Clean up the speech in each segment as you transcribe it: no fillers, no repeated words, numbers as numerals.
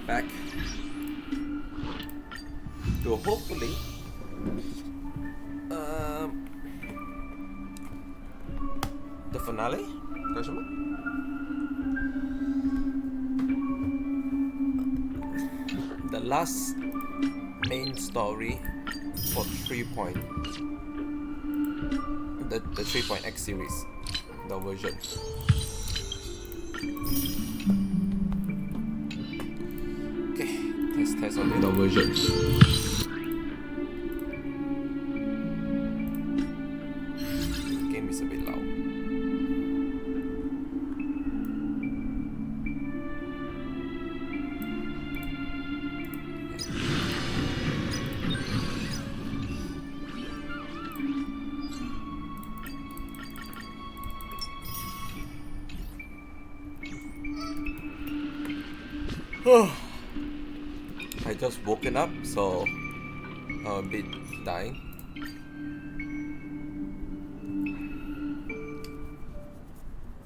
back to hopefully the finale? Question mark? The last main story for 3 Point. The 3 Point X series, the version. Okay, test on the version. The game is a bit loud. I just woken up, so I'm a bit dying.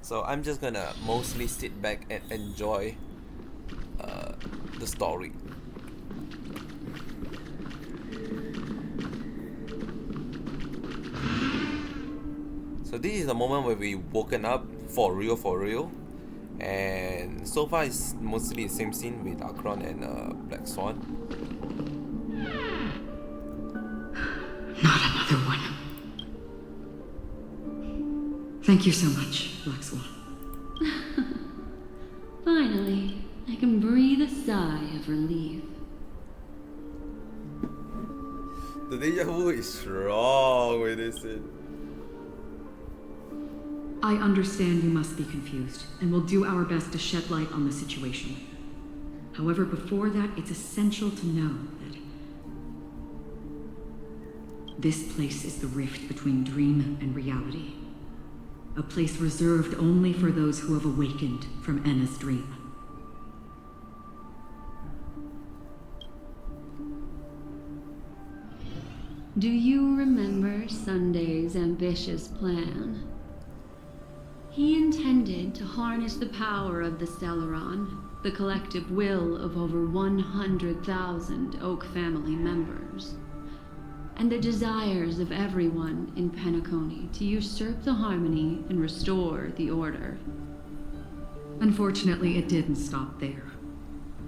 So I'm just gonna mostly sit back and enjoy the story. So this is the moment where we woken up for real. And so far it's mostly the same scene with Akron and Black Swan. Not another one. Thank you so much, Black Swan. Finally, I can breathe a sigh of relief. The deja vu is strong with this scene. I understand you must be confused, and will do our best to shed light on the situation. However, before that, it's essential to know that this place is the rift between dream and reality. A place reserved only for those who have awakened from Enna's dream. Do you remember Sunday's ambitious plan? He intended to harness the power of the Stellaron, the collective will of over 100,000 Oak family members, and the desires of everyone in Penacony to usurp the harmony and restore the order. Unfortunately, it didn't stop there.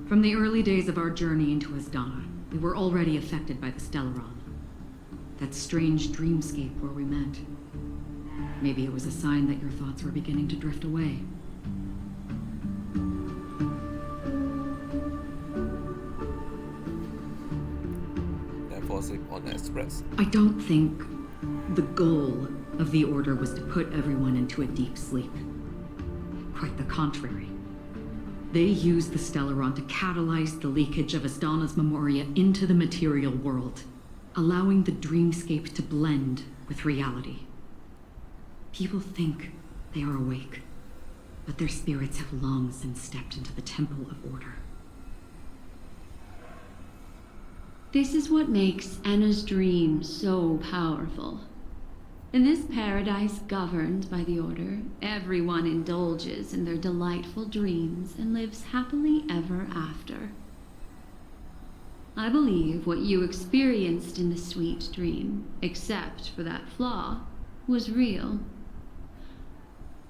From the early days of our journey into Asdana, we were already affected by the Stellaron. That strange dreamscape where we met. Maybe it was a sign that your thoughts were beginning to drift away. Then fall asleep on the express. I don't think the goal of the Order was to put everyone into a deep sleep. Quite the contrary. They used the Stellaron to catalyze the leakage of Asdana's Memoria into the material world, allowing the dreamscape to blend with reality. People think they are awake, but their spirits have long since stepped into the Temple of Order. This is what makes Enna's dream so powerful. In this paradise governed by the Order, everyone indulges in their delightful dreams and lives happily ever after. I believe what you experienced in the sweet dream, except for that flaw, was real.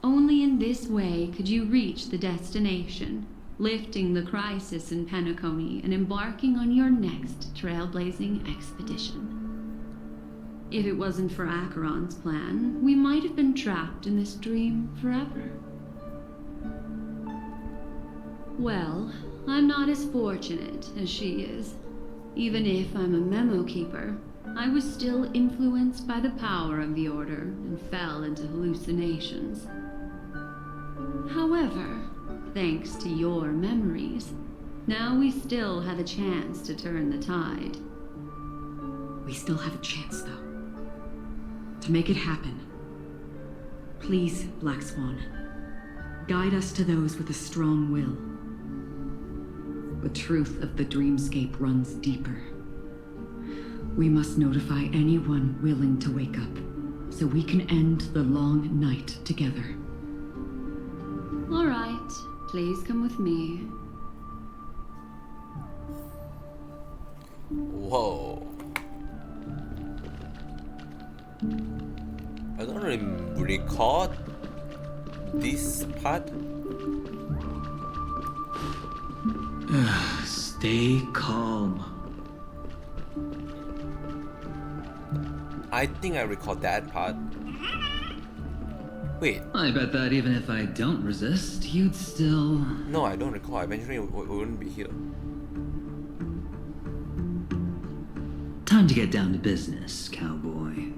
Only in this way could you reach the destination, lifting the crisis in Penacony and embarking on your next trailblazing expedition. If it wasn't for Acheron's plan, we might have been trapped in this dream forever. Well, I'm not as fortunate as she is. Even if I'm a memo keeper, I was still influenced by the power of the Order and fell into hallucinations. However, thanks to your memories, now we still have a chance to turn the tide. We still have a chance, though. To make it happen, please, Black Swan, guide us to those with a strong will. The truth of the dreamscape runs deeper. We must notify anyone willing to wake up, so we can end the long night together. All right, please come with me. Whoa. I don't recall this part. Stay calm. I think I recall that part. Wait, I bet that even if I don't resist, you'd still... no, I don't recall. Eventually, we wouldn't be here. Time to get down to business, cowboy.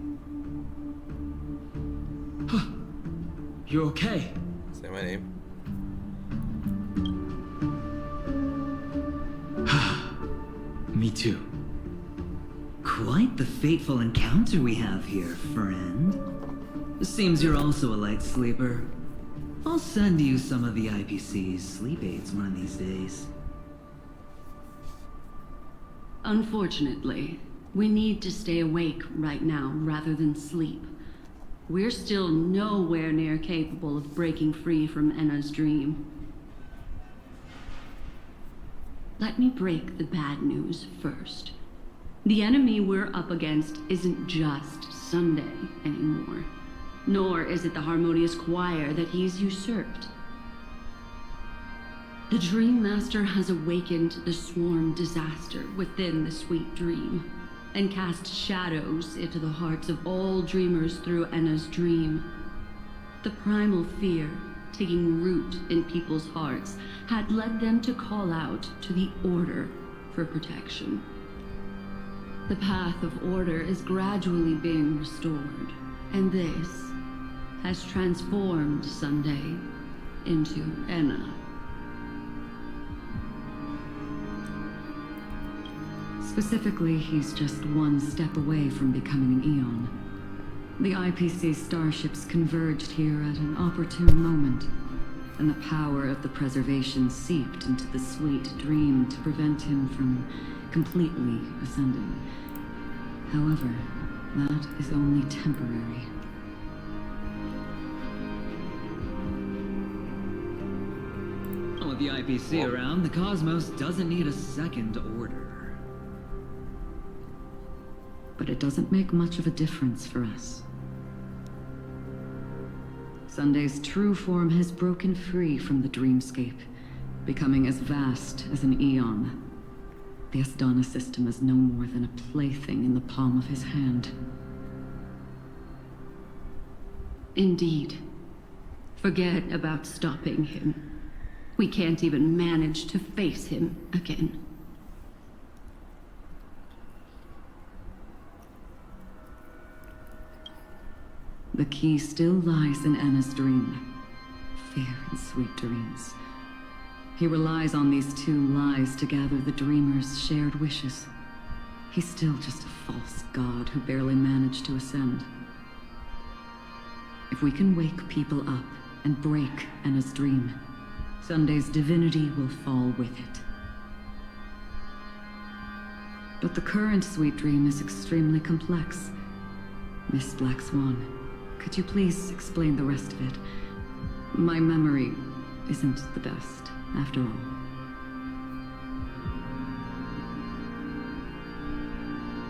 You okay? Say my name. Me too. Quite the fateful encounter we have here, friend. Seems you're also a light sleeper. I'll send you some of the IPC's sleep aids one of these days. Unfortunately, we need to stay awake right now rather than sleep. We're still nowhere near capable of breaking free from Enna's dream. Let me break the bad news first. The enemy we're up against isn't just Sunday anymore, nor is it the harmonious choir that he's usurped. The Dream Master has awakened the swarm disaster within the sweet dream, and cast shadows into the hearts of all dreamers through Enna's dream. The primal fear taking root in people's hearts had led them to call out to the Order for protection. The path of order is gradually being restored, and this has transformed Sunday into Enna. Specifically, he's just one step away from becoming an Eon. The IPC starships converged here at an opportune moment, and the power of the preservation seeped into the sweet dream to prevent him from completely ascending. However, that is only temporary. With the IPC around, the cosmos doesn't need a second order. But it doesn't make much of a difference for us. Sunday's true form has broken free from the dreamscape, becoming as vast as an eon. The Asdana system is no more than a plaything in the palm of his hand. Indeed. Forget about stopping him. We can't even manage to face him again. The key still lies in Enna's dream. Fear and sweet dreams. He relies on these two lies to gather the dreamers' shared wishes. He's still just a false god who barely managed to ascend. If we can wake people up and break Enna's dream, Sunday's divinity will fall with it. But the current sweet dream is extremely complex. Miss Black Swan, could you please explain the rest of it? My memory isn't the best, after all.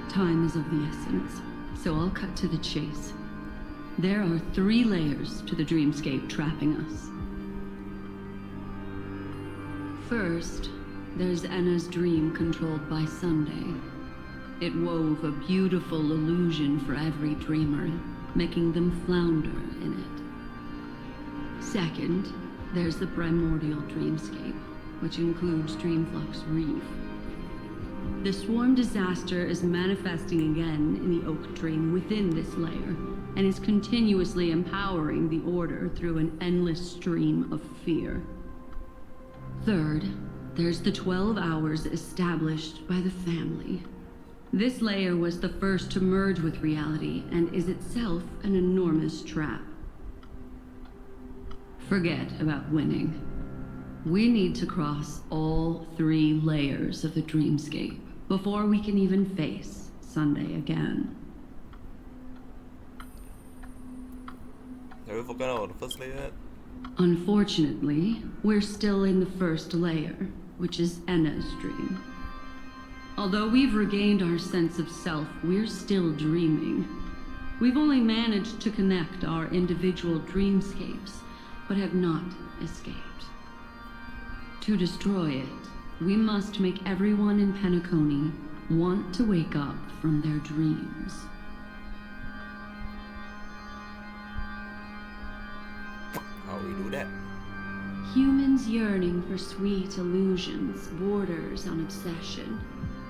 Time is of the essence, so I'll cut to the chase. There are 3 layers to the dreamscape trapping us. First, there's Enna's dream controlled by Sunday. It wove a beautiful illusion for every dreamer, making them flounder in it. Second, there's the primordial dreamscape, which includes Dreamflux Reef. The swarm disaster is manifesting again in the Oak Dream within this layer, and is continuously empowering the Order through an endless stream of fear. Third, there's the 12 hours established by the family. This layer was the first to merge with reality and is itself an enormous trap. Forget about winning. We need to cross all 3 layers of the dreamscape before we can even face Sunday again. Have we forgotten about the first layer yet? Unfortunately, we're still in the first layer, which is Enna's dream. Although we've regained our sense of self, we're still dreaming. We've only managed to connect our individual dreamscapes, but have not escaped. To destroy it, we must make everyone in Penacony want to wake up from their dreams. How we do that? Humans yearning for sweet illusions borders on obsession,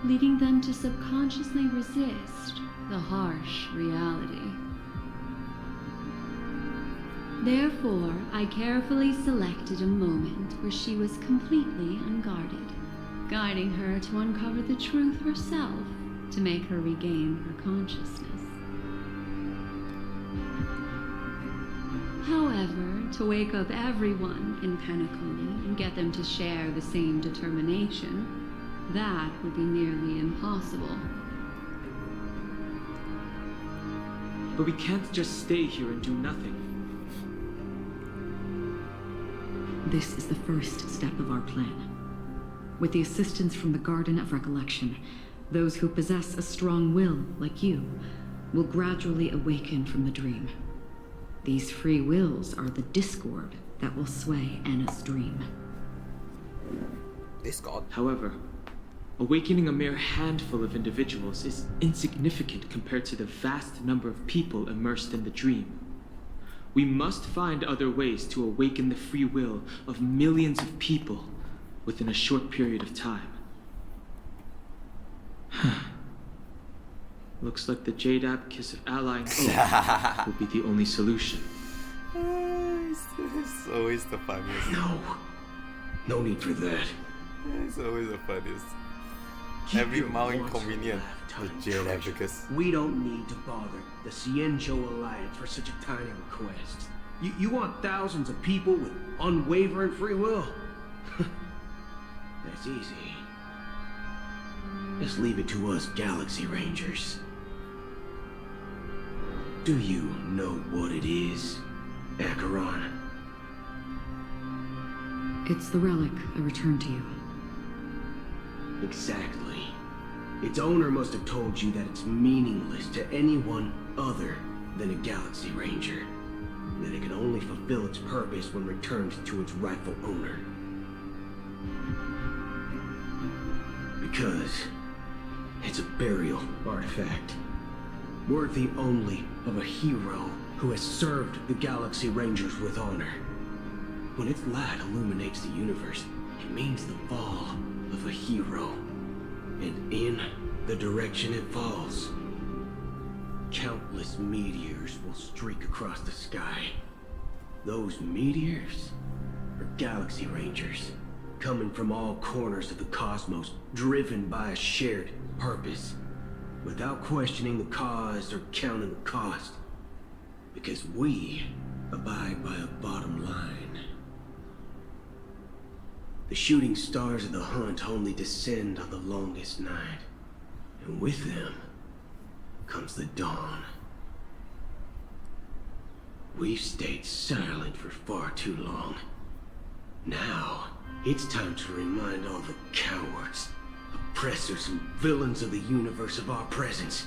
leading them to subconsciously resist the harsh reality. Therefore, I carefully selected a moment where she was completely unguarded, guiding her to uncover the truth herself to make her regain her consciousness. However, to wake up everyone in Penacony and get them to share the same determination, that would be nearly impossible. But we can't just stay here and do nothing. This is the first step of our plan. With the assistance from the Garden of Recollection, those who possess a strong will, like you, will gradually awaken from the dream. These free wills are the discord that will sway Anna's dream. Discord. However, awakening a mere handful of individuals is insignificant compared to the vast number of people immersed in the dream. We must find other ways to awaken the free will of millions of people within a short period of time. Looks like the Jade Abacus of Allying Oath will be the only solution. It's always the funniest. No need for that. It's always the funniest. Keep Every your more once inconvenient. The lifetime Jade treasure. Abacus. We don't need to bother the Cienjo Alliance for such a tiny request. You want thousands of people with unwavering free will? That's easy. Just leave it to us Galaxy Rangers. Do you know what it is, Acheron? It's the relic I returned to you. Exactly. Its owner must have told you that it's meaningless to anyone other than a Galaxy Ranger. That it can only fulfill its purpose when returned to its rightful owner. Because it's a burial artifact, worthy only of a hero who has served the Galaxy Rangers with honor. When its light illuminates the universe, it means the fall of a hero. And in the direction it falls, countless meteors will streak across the sky. Those meteors are Galaxy Rangers, coming from all corners of the cosmos, driven by a shared purpose, without questioning the cause or counting the cost, because we abide by a bottom line. The shooting stars of the hunt only descend on the longest night, and with them comes the dawn. We've stayed silent for far too long. Now, it's time to remind all the cowards, oppressors, and villains of the universe of our presence.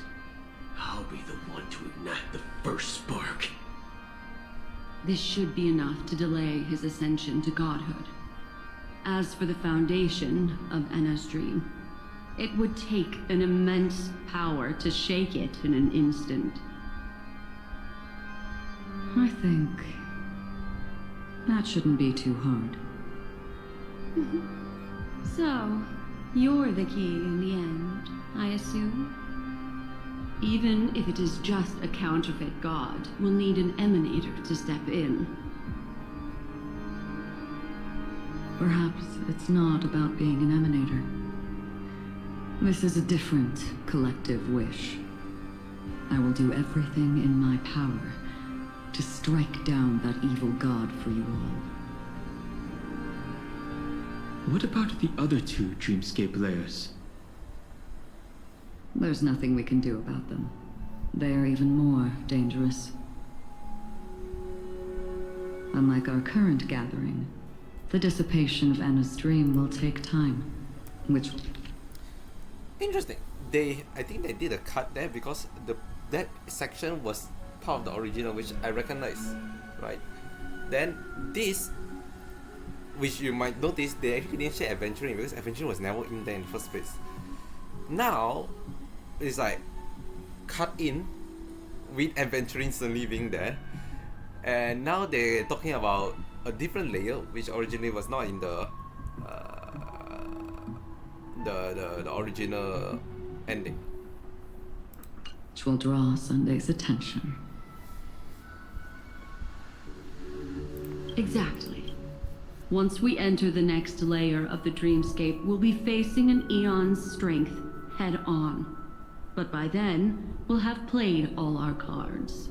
I'll be the one to ignite the first spark. This should be enough to delay his ascension to godhood. As for the foundation of Anna's dream, it would take an immense power to shake it in an instant. I think that shouldn't be too hard. So, you're the key in the end, I assume? Even if it is just a counterfeit god, we'll need an emanator to step in. Perhaps it's not about being an emanator. This is a different collective wish. I will do everything in my power to strike down that evil god for you all. What about the other two dreamscape layers? There's nothing we can do about them. They are even more dangerous. Unlike our current gathering, the dissipation of Anna's dream will take time, which... Interesting. I think they did a cut there because that section was part of the original, which I recognize, right? Then this, which you might notice, they actually didn't share adventuring because adventuring was never in there in the first place. Now, it's like cut in with adventuring suddenly being there, and now they're talking about a different layer which originally was not in the original ending. Which will draw Sunday's attention. Exactly. Once we enter the next layer of the dreamscape, we'll be facing an eon's strength head on. But by then, we'll have played all our cards.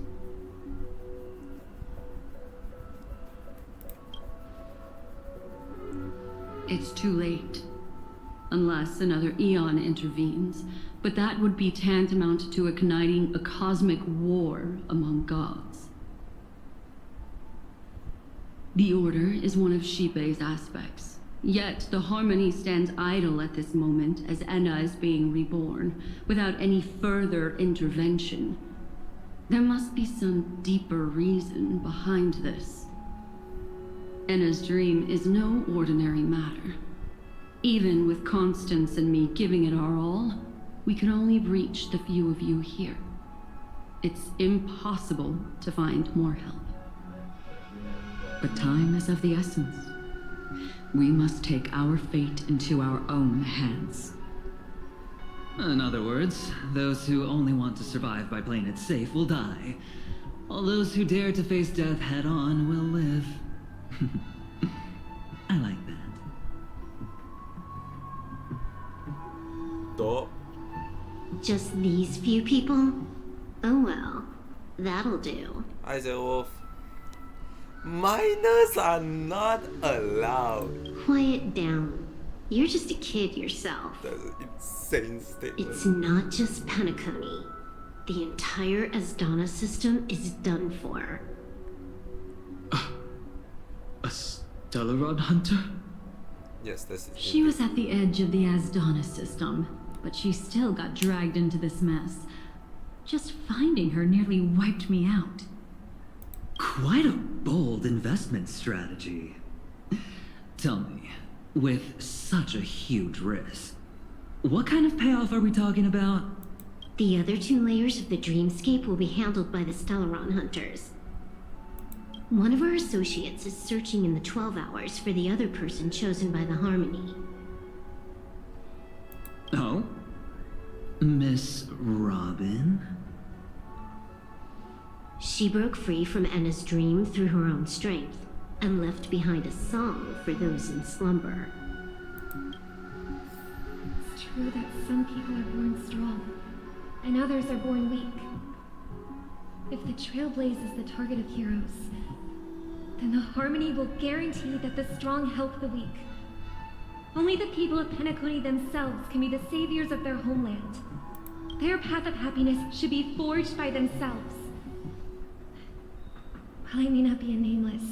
It's too late. Unless another eon intervenes, but that would be tantamount to igniting a cosmic war among gods. The Order is one of Shipei's aspects, yet the Harmony stands idle at this moment as Enna is being reborn, without any further intervention. There must be some deeper reason behind this. Enna's dream is no ordinary matter. Even with Constance and me giving it our all, we can only reach the few of you here. It's impossible to find more help. But time is of the essence. We must take our fate into our own hands. In other words, those who only want to survive by playing it safe will die, while those who dare to face death head on will live. I like that. Dope. Just these few people? Oh well, that'll do. Isaac Wolf. Minors are not allowed. Quiet down. You're just a kid yourself. That's an insane statement. It's not just Penacony. The entire Asdana system is done for. A Stellaron hunter? Yes, that's it. She was at the edge of the Asdana system, but she still got dragged into this mess. Just finding her nearly wiped me out. Quite a bold investment strategy. Tell me, with such a huge risk, what kind of payoff are we talking about? The other two layers of the dreamscape will be handled by the Stellaron hunters. One of our associates is searching in the 12 hours for the other person chosen by the Harmony. Oh? Miss Robin? She broke free from Enna's dream through her own strength, and left behind a song for those in slumber. It's true that some people are born strong, and others are born weak. If the Trailblaze is the target of heroes, then the Harmony will guarantee that the strong help the weak. Only the people of Penacony themselves can be the saviors of their homeland. Their path of happiness should be forged by themselves. While I may not be a nameless,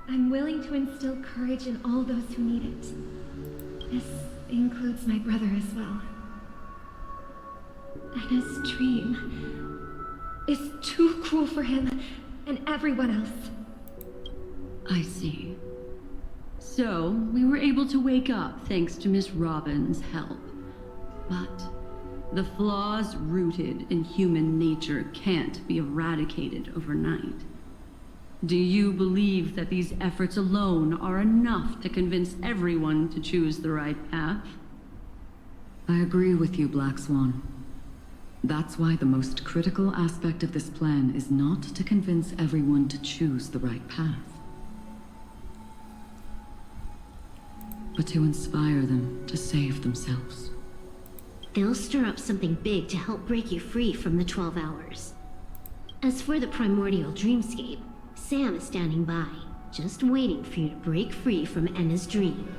I'm willing to instill courage in all those who need it. This includes my brother as well. Anna's dream is too cruel for him and everyone else. I see. So, we were able to wake up thanks to Miss Robin's help. But the flaws rooted in human nature can't be eradicated overnight. Do you believe that these efforts alone are enough to convince everyone to choose the right path? I agree with you, Black Swan. That's why the most critical aspect of this plan is not to convince everyone to choose the right path, but to inspire them to save themselves. They'll stir up something big to help break you free from the 12 hours. As for the primordial dreamscape, Sam is standing by, just waiting for you to break free from Enna's dream.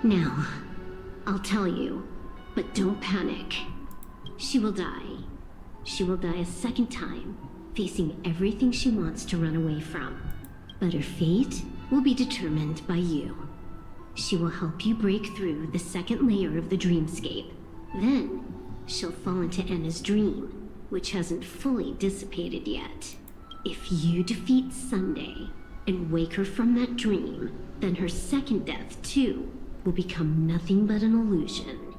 Now, I'll tell you, but don't panic. She will die. She will die a second time, facing everything she wants to run away from. But her fate will be determined by you. She will help you break through the second layer of the dreamscape. Then, she'll fall into Anna's dream, which hasn't fully dissipated yet. If you defeat Sunday and wake her from that dream, then her second death, too, will become nothing but an illusion.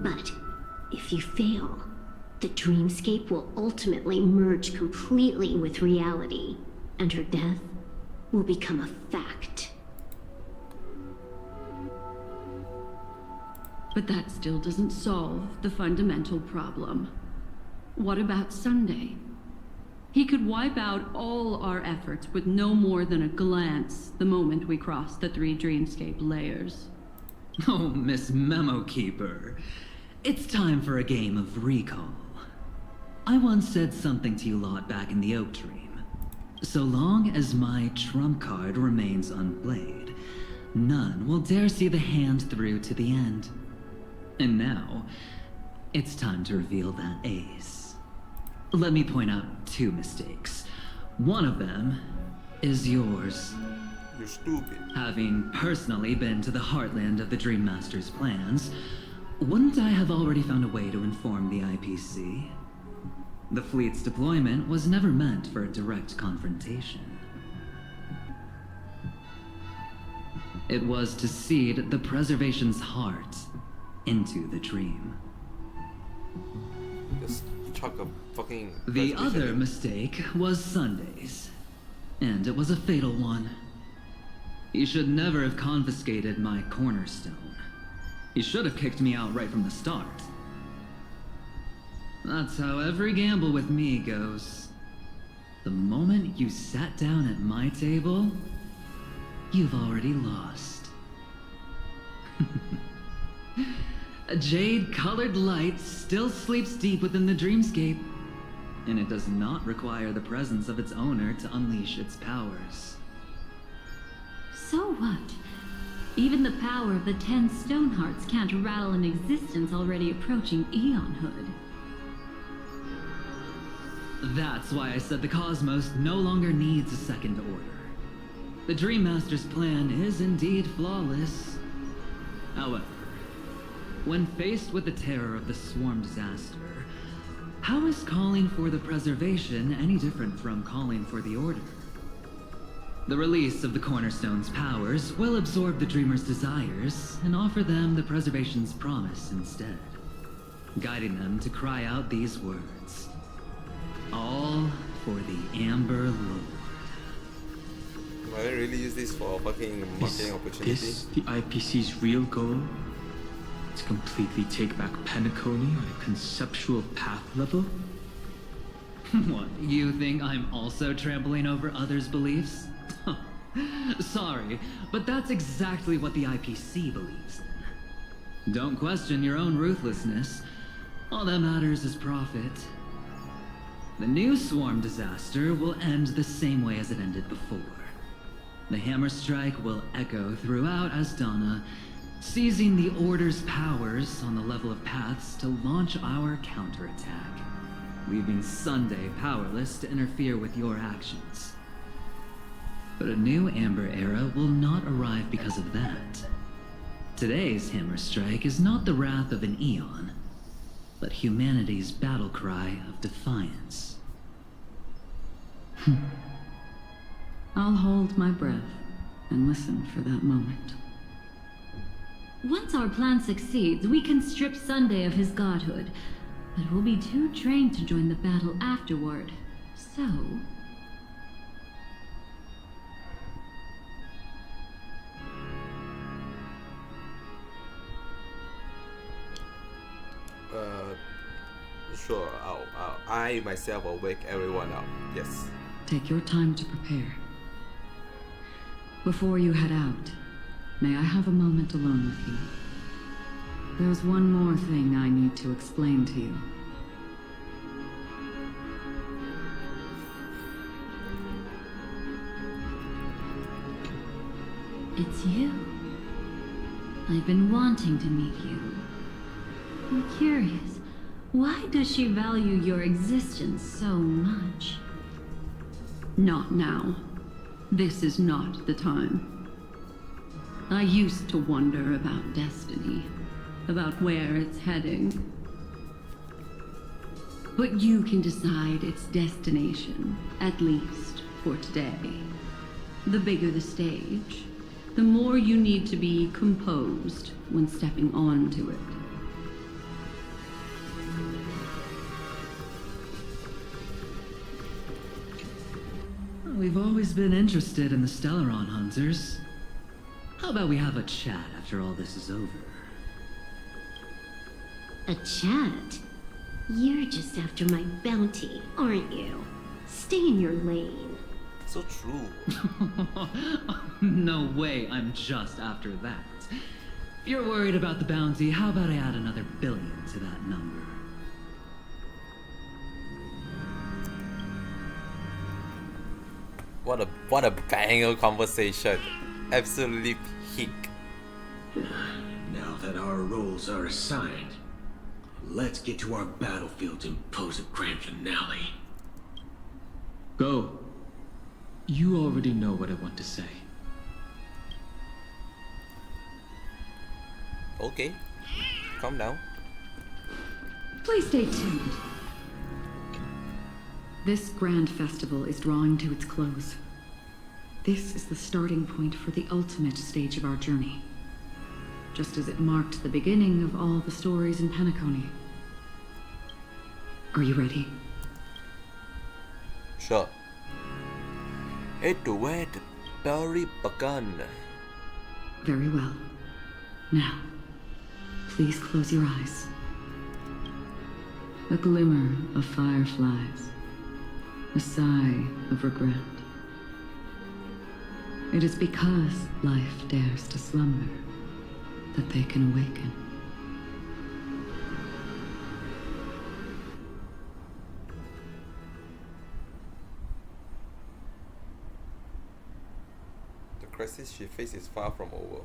But if you fail, the dreamscape will ultimately merge completely with reality, and her death will become a fact. But that still doesn't solve the fundamental problem. What about Sunday? He could wipe out all our efforts with no more than a glance the moment we cross the 3 dreamscape layers. Oh, Miss Memo Keeper. It's time for a game of recall. I once said something to you lot back in the Oak Dream. So long as my trump card remains unplayed, none will dare see the hand through to the end. And now, it's time to reveal that ace. Let me point out 2 mistakes. One of them is yours. You're stupid. Having personally been to the heartland of the Dream Master's plans, wouldn't I have already found a way to inform the IPC? The fleet's deployment was never meant for a direct confrontation. It was to seed the preservation's heart into the dream. Just chuck a fucking... The presentation other in. mistake was Sunday's, and it was a fatal one. He should never have confiscated my cornerstone. He should have kicked me out right from the start. That's how every gamble with me goes. The moment you sat down at my table, you've already lost. A jade-colored light still sleeps deep within the dreamscape, and it does not require the presence of its owner to unleash its powers. So what? Even the power of the 10 Stonehearts can't rattle an existence already approaching eonhood. That's why I said the cosmos no longer needs a second order. The Dream Master's plan is indeed flawless. However, when faced with the terror of the swarm disaster, how is calling for the preservation any different from calling for the order? The release of the Cornerstone's powers will absorb the Dreamer's desires and offer them the preservation's promise instead, guiding them to cry out these words. All for the Amber Lord. Might I really use this for a fucking marketing opportunity? Is the IPC's real goal? To completely take back Penacony on a conceptual path level? What, you think I'm also trampling over others' beliefs? Sorry, but that's exactly what the IPC believes in. Don't question your own ruthlessness. All that matters is profit. The new swarm disaster will end the same way as it ended before. The hammer strike will echo throughout Asdana, seizing the Order's powers on the level of paths to launch our counterattack, leaving Sunday powerless to interfere with your actions. But a new Amber Era will not arrive because of that. Today's hammer strike is not the wrath of an eon, but humanity's battle cry of defiance. I'll hold my breath and listen for that moment. Once our plan succeeds, we can strip Sunday of his godhood, but we'll be too drained to join the battle afterward. So... Sure, I myself will wake everyone up, yes. Take your time to prepare. Before you head out, may I have a moment alone with you? There's one more thing I need to explain to you. It's you. I've been wanting to meet you. I'm curious. Why does she value your existence so much? Not now. This is not the time. I used to wonder about destiny, about where it's heading. But you can decide its destination, at least for today. The bigger the stage, the more you need to be composed when stepping onto it. We've always been interested in the Stellaron hunters. How about we have a chat after all this is over? A chat? You're just after my bounty, aren't you? Stay in your lane. So true. No way, I'm just after that. If you're worried about the bounty, how about I add another billion to that number? What a banger conversation. Absolutely peak. Now that our roles are assigned, let's get to our battlefield and pose a grand finale. Go. You already know what I want to say. Okay. Calm down. Please stay tuned. This grand festival is drawing to its close. This is the starting point for the ultimate stage of our journey. Just as it marked the beginning of all the stories in Penacony. Are you ready? Sure. It went very begun. Very well. Now, please close your eyes. A glimmer of fireflies. A sigh of regret. It is because life dares to slumber that they can awaken. The crisis she faces is far from over.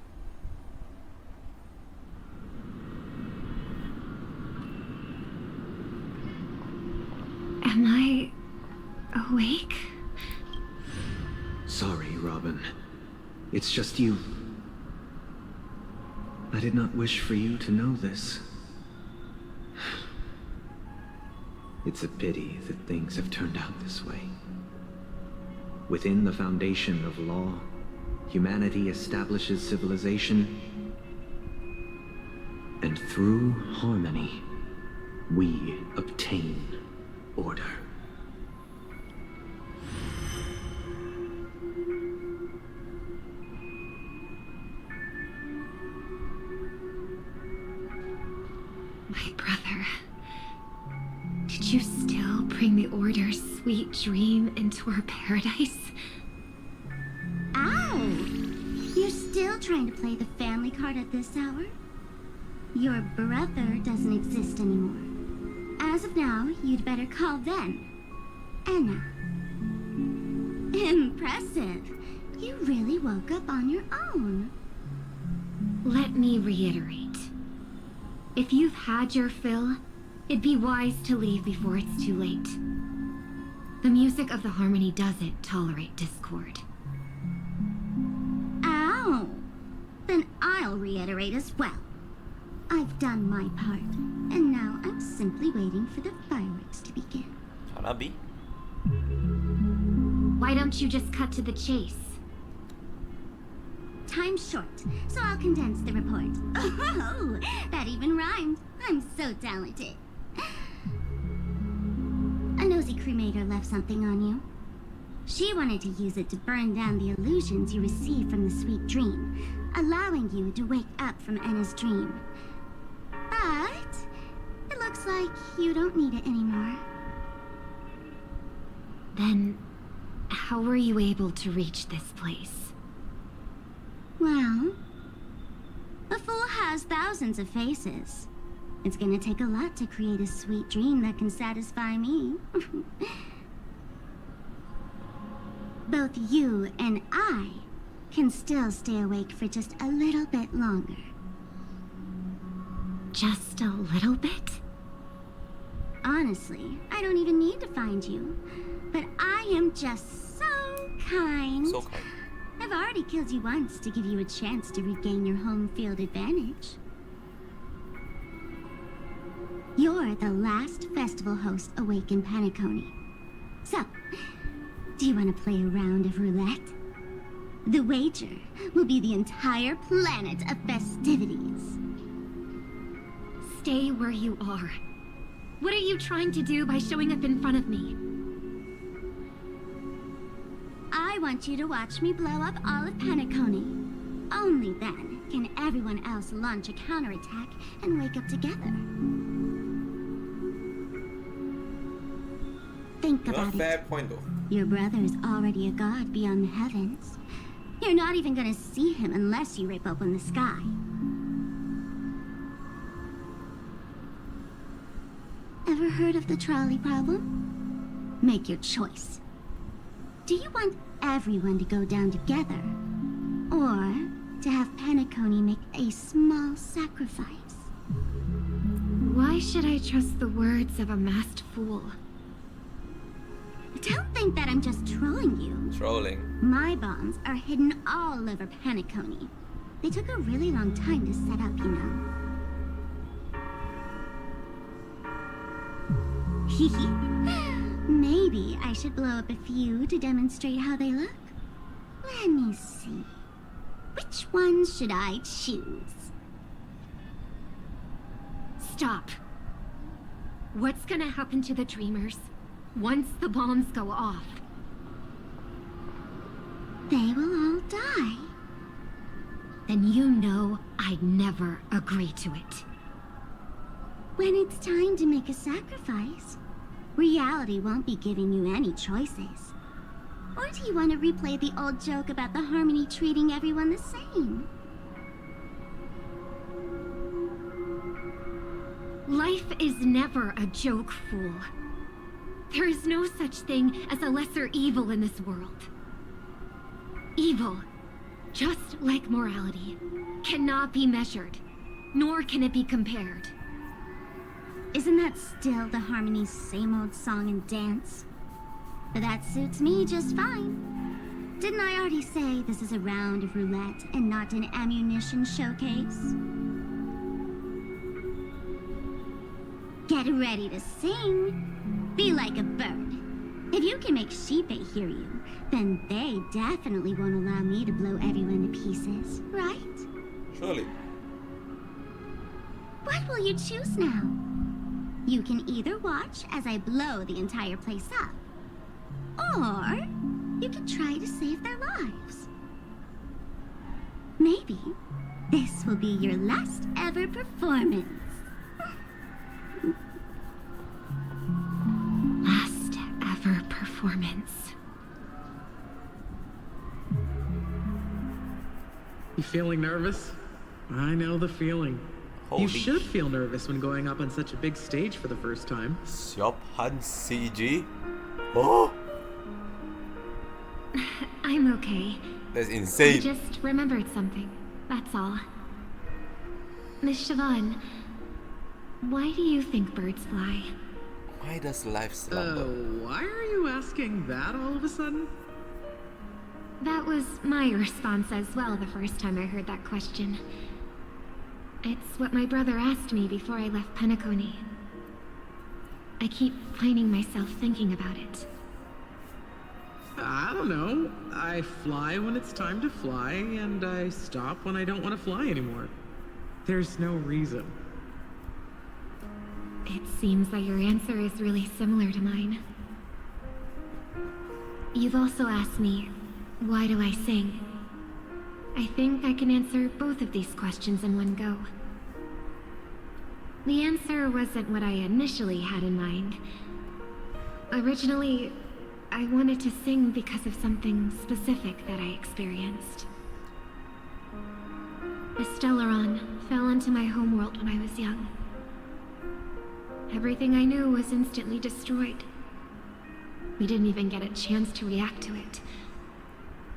Am I awake? Sorry, Robin. It's just you. I did not wish for you to know this. It's a pity that things have turned out this way. Within the foundation of law, humanity establishes civilization, and through harmony, we obtain order. My brother. Did you still bring the Order's sweet dream into our paradise? Ow! You're still trying to play the family card at this hour? Your brother doesn't exist anymore. As of now, you'd better call them Anna. Impressive. You really woke up on your own. Let me reiterate. If you've had your fill, it'd be wise to leave before it's too late. The music of the harmony doesn't tolerate discord. Ow! Then I'll reiterate as well. I've done my part, and now I'm simply waiting for the fireworks to begin. Hanabi? Why don't you just cut to the chase? Time's short, so I'll condense the report. Oh, that even rhymed. I'm so talented. A nosy cremator left something on you. She wanted to use it to burn down the illusions you received from the sweet dream, allowing you to wake up from Anna's dream. But it looks like you don't need it anymore. Then, how were you able to reach this place? Well, a fool has thousands of faces. It's gonna take a lot to create a sweet dream that can satisfy me. Both you and I can still stay awake for just a little bit longer. Just a little bit? Honestly, I don't even need to find you. But I am just so kind. So kind. I've already killed you once to give you a chance to regain your home field advantage. You're the last festival host awake in Penacony. So, do you want to play a round of roulette? The wager will be the entire planet of festivities. Stay where you are. What are you trying to do by showing up in front of me? I want you to watch me blow up all of Penacony. Only then can everyone else launch a counterattack and wake up together. Think Not about fair it. point though. Your brother is already a god beyond the heavens. You're not even gonna see him unless you rip open the sky. Ever heard of the trolley problem? Make your choice. Do you want everyone to go down together? Or to have Penacony make a small sacrifice? Why should I trust the words of a masked fool? Don't think that I'm just trolling you. Trolling. My bombs are hidden all over Penacony. They took a really long time to set up, you know. Maybe I should blow up a few to demonstrate how they look. Let me see. Which one should I choose? Stop. What's gonna happen to the dreamers once the bombs go off? They will all die. Then you know I'd never agree to it. When it's time to make a sacrifice, reality won't be giving you any choices. Or do you want to replay the old joke about the Harmony treating everyone the same? Life is never a joke, fool. There is no such thing as a lesser evil in this world. Evil, just like morality, cannot be measured, nor can it be compared. Isn't that still the Harmony's same old song and dance? But that suits me just fine. Didn't I already say this is a round of roulette and not an ammunition showcase? Get ready to sing. Be like a bird. If you can make Sheepei hear you, then they definitely won't allow me to blow everyone to pieces, right? Surely. What will you choose now? You can either watch as I blow the entire place up, or you can try to save their lives. Maybe this will be your last ever performance. Last ever performance. You feeling nervous? I know the feeling. Holy You should feel nervous when going up on such a big stage for the first time. Siophan CG? Oh, I'm okay. that's I insane. just remembered something. That's all. Miss Siobhan, why do you think birds fly? Why does life slumber? Why are you asking that all of a sudden? That was my response as well the first time I heard that question. It's what my brother asked me before I left Penacony. I keep finding myself thinking about it. I don't know. I fly when it's time to fly, and I stop when I don't want to fly anymore. There's no reason. It seems that your answer is really similar to mine. You've also asked me, why do I sing? I think I can answer both of these questions in one go. The answer wasn't what I initially had in mind. Originally, I wanted to sing because of something specific that I experienced. The Stellaron fell into my homeworld when I was young. Everything I knew was instantly destroyed. We didn't even get a chance to react to it.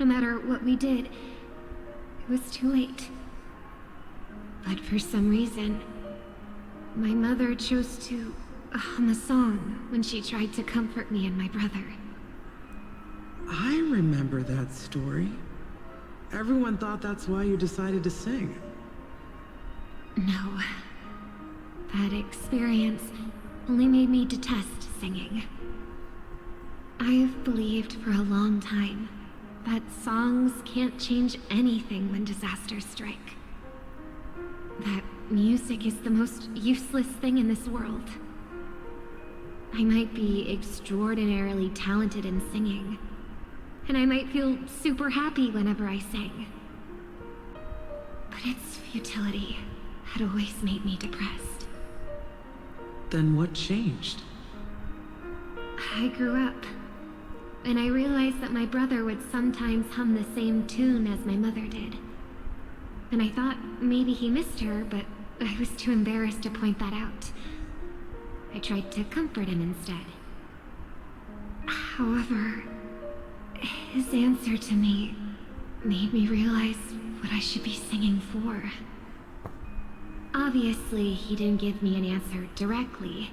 No matter what we did, it was too late. But for some reason, my mother chose to hum a song when she tried to comfort me and my brother. I remember that story. Everyone thought that's why you decided to sing. No. That experience only made me detest singing. I've believed for a long time that songs can't change anything when disasters strike. That music is the most useless thing in this world. I might be extraordinarily talented in singing, and I might feel super happy whenever I sing. But its futility had always made me depressed. Then what changed? I grew up, and I realized that my brother would sometimes hum the same tune as my mother did. And I thought maybe he missed her, but I was too embarrassed to point that out. I tried to comfort him instead. However, his answer to me made me realize what I should be singing for. Obviously, he didn't give me an answer directly,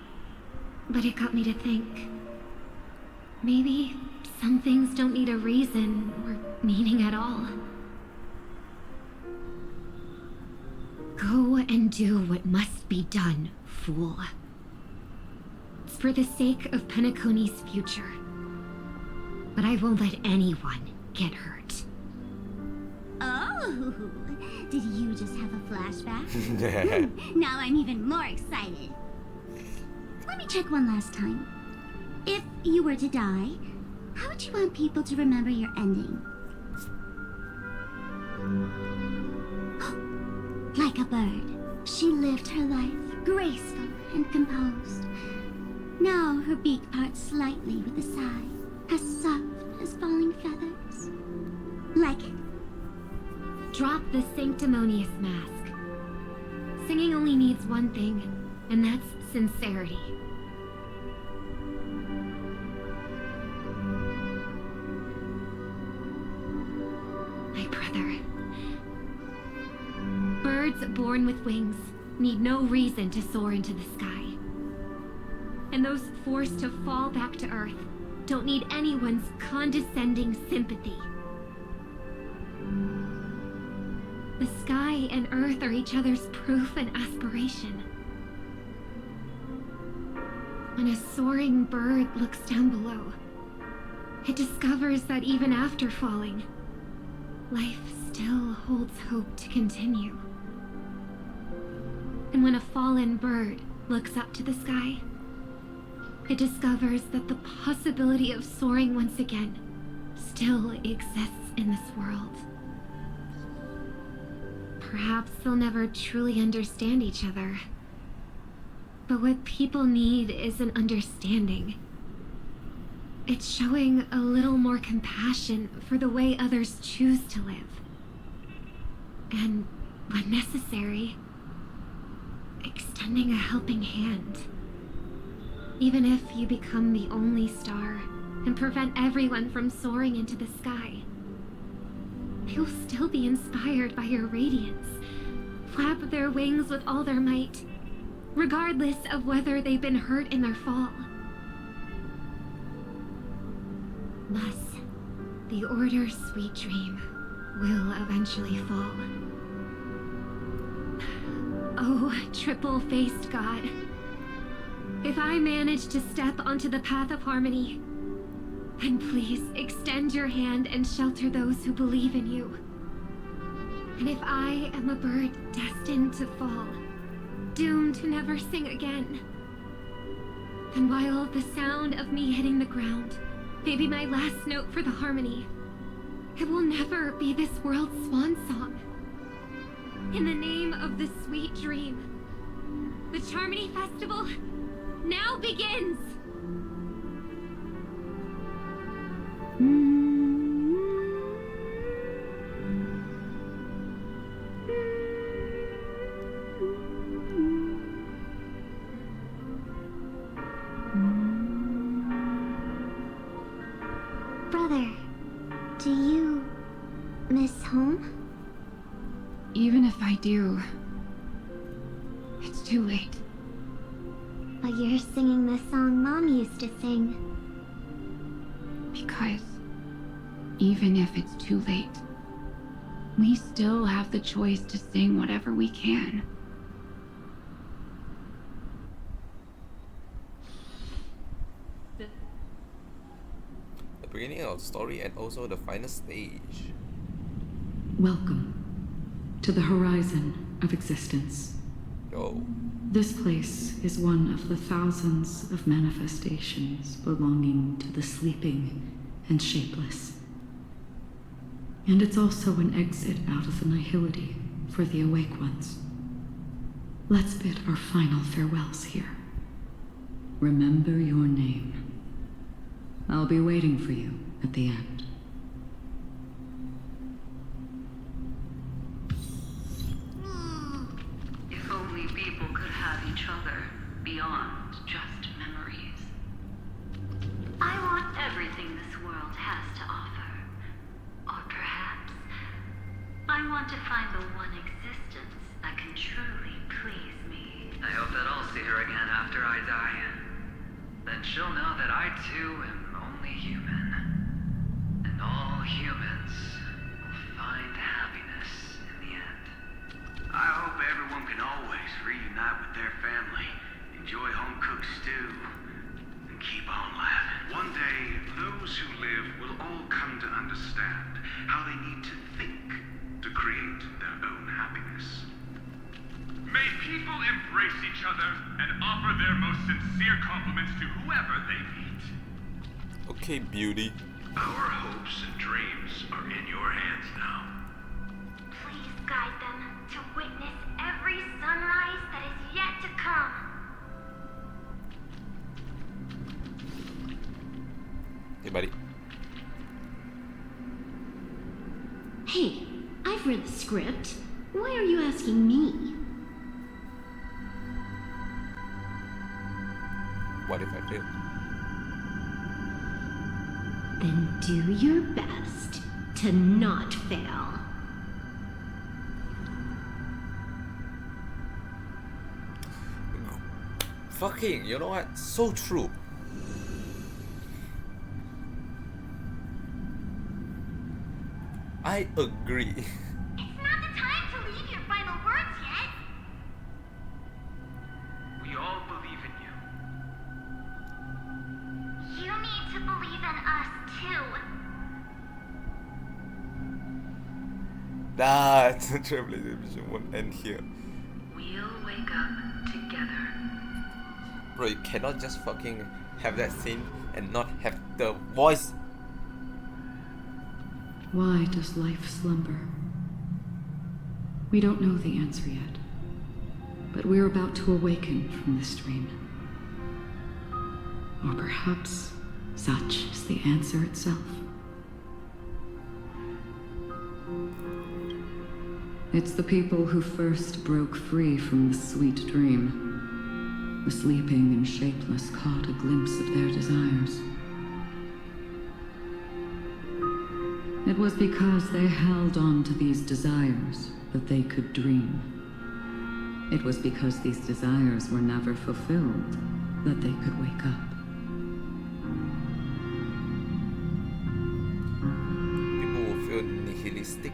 but it got me to think. Maybe some things don't need a reason or meaning at all. Go and do what must be done, fool. It's for the sake of Penacony's future. But I won't let anyone get hurt. Oh, did you just have a flashback? Now I'm even more excited. Let me check one last time. If you were to die, how would you want people to remember your ending? Like a bird, she lived her life graceful and composed. Now her beak parts slightly with a sigh, as soft as falling feathers. Like it? Drop the sanctimonious mask. Singing only needs one thing, and that's sincerity. My brother. Birds born with wings need no reason to soar into the sky. And those forced to fall back to Earth don't need anyone's condescending sympathy. The sky and Earth are each other's proof and aspiration. When a soaring bird looks down below, it discovers that even after falling, life still holds hope to continue. And when a fallen bird looks up to the sky, it discovers that the possibility of soaring once again still exists in this world. Perhaps they'll never truly understand each other. But what people need is an understanding. It's showing a little more compassion for the way others choose to live. And, when necessary, extending a helping hand. Even if you become the only star and prevent everyone from soaring into the sky, they'll still be inspired by your radiance, flap their wings with all their might, regardless of whether they've been hurt in their fall. Thus, the Order's sweet dream will eventually fall. Oh, triple-faced God. If I manage to step onto the path of harmony, then please extend your hand and shelter those who believe in you. And if I am a bird destined to fall, doomed to never sing again, then while the sound of me hitting the ground may be my last note for the harmony, it will never be this world's swan song. In the name of the sweet dream, the Charmony Festival now begins! Brother, do you miss home? Even if I do, it's too late. But you're singing the song Mom used to sing. Because even if it's too late, we still have the choice to sing whatever we can. The beginning of the story and also the final stage. Welcome to the horizon of existence. Yo. This place is one of the thousands of manifestations belonging to the sleeping and shapeless. And it's also an exit out of the nihility for the awake ones. Let's bid our final farewells here. Remember your name. I'll be waiting for you at the end. If only people could have each other beyond just memories. I want everything this world has to offer. Or perhaps I want to find the one existence that can truly please me. I hope that I'll see her again after I die. Then she'll know that I too am only human. And all humans will find happiness in the end. I hope everyone can always reunite with their family, enjoy home-cooked stew, and keep on laughing. One day, those who live will all come to understand how they need to think to create their own happiness. May people embrace each other and offer their most sincere compliments to whoever they meet. Okay, beauty. Our hopes and dreams are in your hands now. Please guide them to witness every sunrise that is yet to come. Hey, buddy. Hey, I've read the script. Why are you asking me? What if I fail? Then do your best to not fail. Fucking, you know what? So true. I agree. It's not the time to leave your final words yet. We all believe in you. You need to believe in us too. Nah, the Trailblazer mission won't end here. We'll wake up together. Bro, you cannot just fucking have that scene and not have the voice. Why does life slumber? We don't know the answer yet, but we're about to awaken from this dream. Or perhaps such is the answer itself. It's the people who first broke free from the sweet dream. The sleeping and shapeless caught a glimpse of their desires. It was because they held on to these desires that they could dream. It was because these desires were never fulfilled that they could wake up. People will feel nihilistic.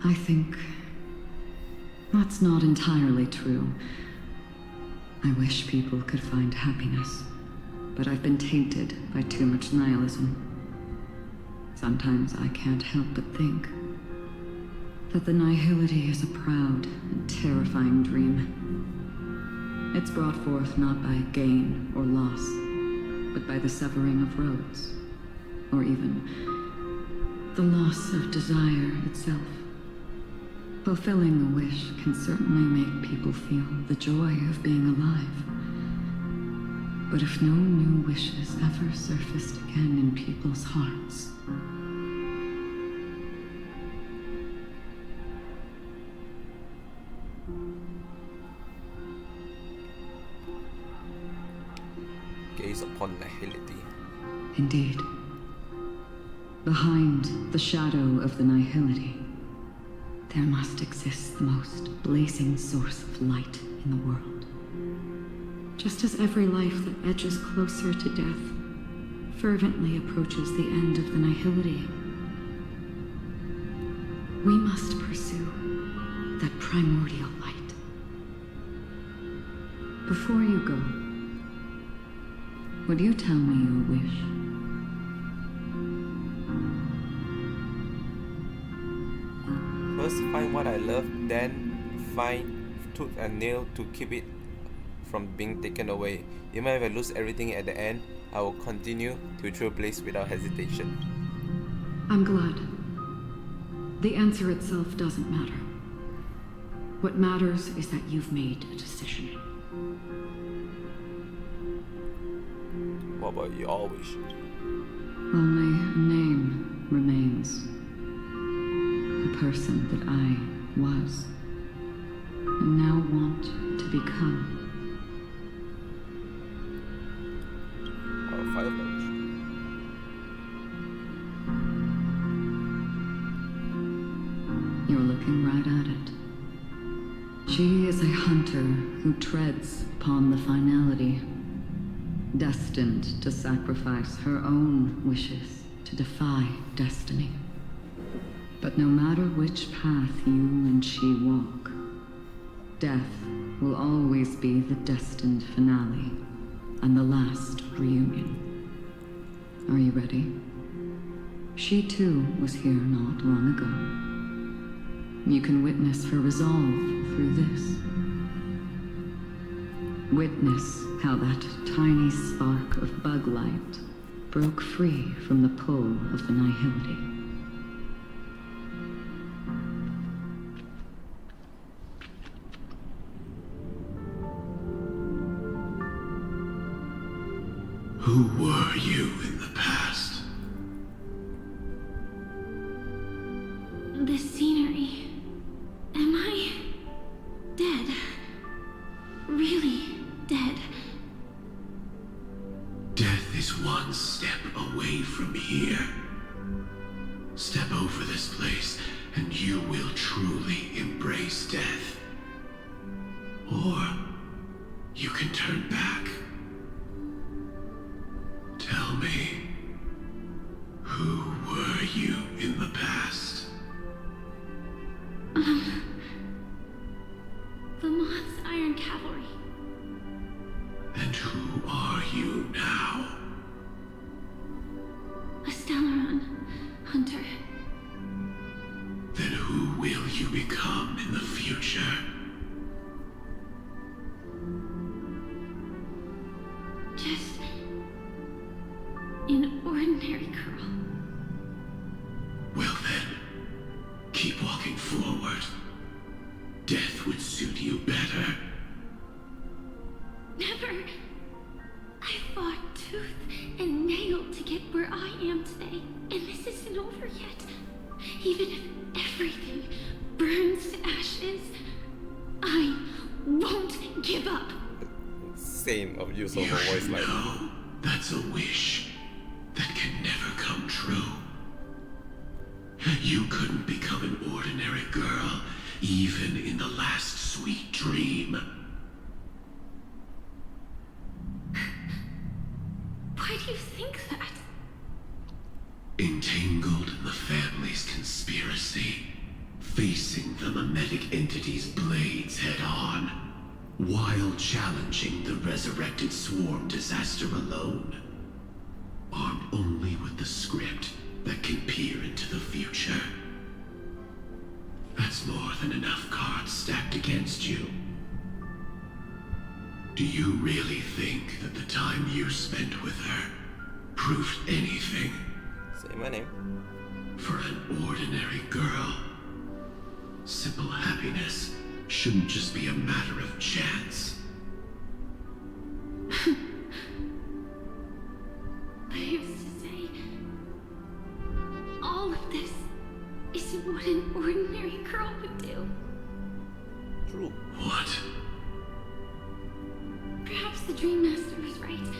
I think that's not entirely true. I wish people could find happiness, but I've been tainted by too much nihilism. Sometimes I can't help but think that the nihility is a proud and terrifying dream. It's brought forth not by gain or loss, but by the severing of roads, or even the loss of desire itself. Fulfilling a wish can certainly make people feel the joy of being alive. But if no new wishes ever surfaced again in people's hearts, Gaze upon nihility. indeed, behind the shadow of the nihility, there must exist the most blazing source of light in the world. Just as every life that edges closer to death fervently approaches the end of the nihility. We must pursue that primordial light. Before you go, would you tell me your wish? First find what I love, then find tooth and nail to keep it from being taken away. Even if I lose everything at the end, I will continue to trailblaze without hesitation. I'm glad. The answer itself doesn't matter. What matters is that you've made a decision. What about your wish? Only a name remains. The person that I was, and now want to become. Our fireflies. You're looking right at it. She is a hunter who treads upon the finality, destined to sacrifice her own wishes to defy destiny. But no matter which path you and she walk, death will always be the destined finale and the last reunion. Are you ready? She too was here not long ago. You can witness her resolve through this. Witness how that tiny spark of bug light broke free from the pull of the nihility. Who were you in the past? The scenery. Am I dead? Really dead? Death is one step away from here. Step over this place, and you will truly embrace death. Or you can turn back. Tell me, who were you in the past? The Moth's Iron Cavalry. And who are you now? A Stellaron hunter. Then who will you become in the future? Just an ordinary girl. Well then, keep walking forward. Death would suit you better. Never. I fought tooth and nail to get where I am today, and this isn't over yet. Even if everything burns to ashes, I won't give up. Same of use of a voice like No, that's a wish that can never come true. You couldn't become an ordinary girl, even in the last sweet dream. Why do you think that? Entangled in the family's conspiracy, facing the mimetic entity's blades head-on, while challenging the resurrected swarm disaster alone, armed only with the script that can peer into the future. That's more than enough cards stacked against you. Do you really think that the time you spent with her proved anything? Say my name. For an ordinary girl, simple happiness shouldn't just be a matter of chance. I used to say, all of this isn't what an ordinary girl would do. True. What? Perhaps the Dream Master was right.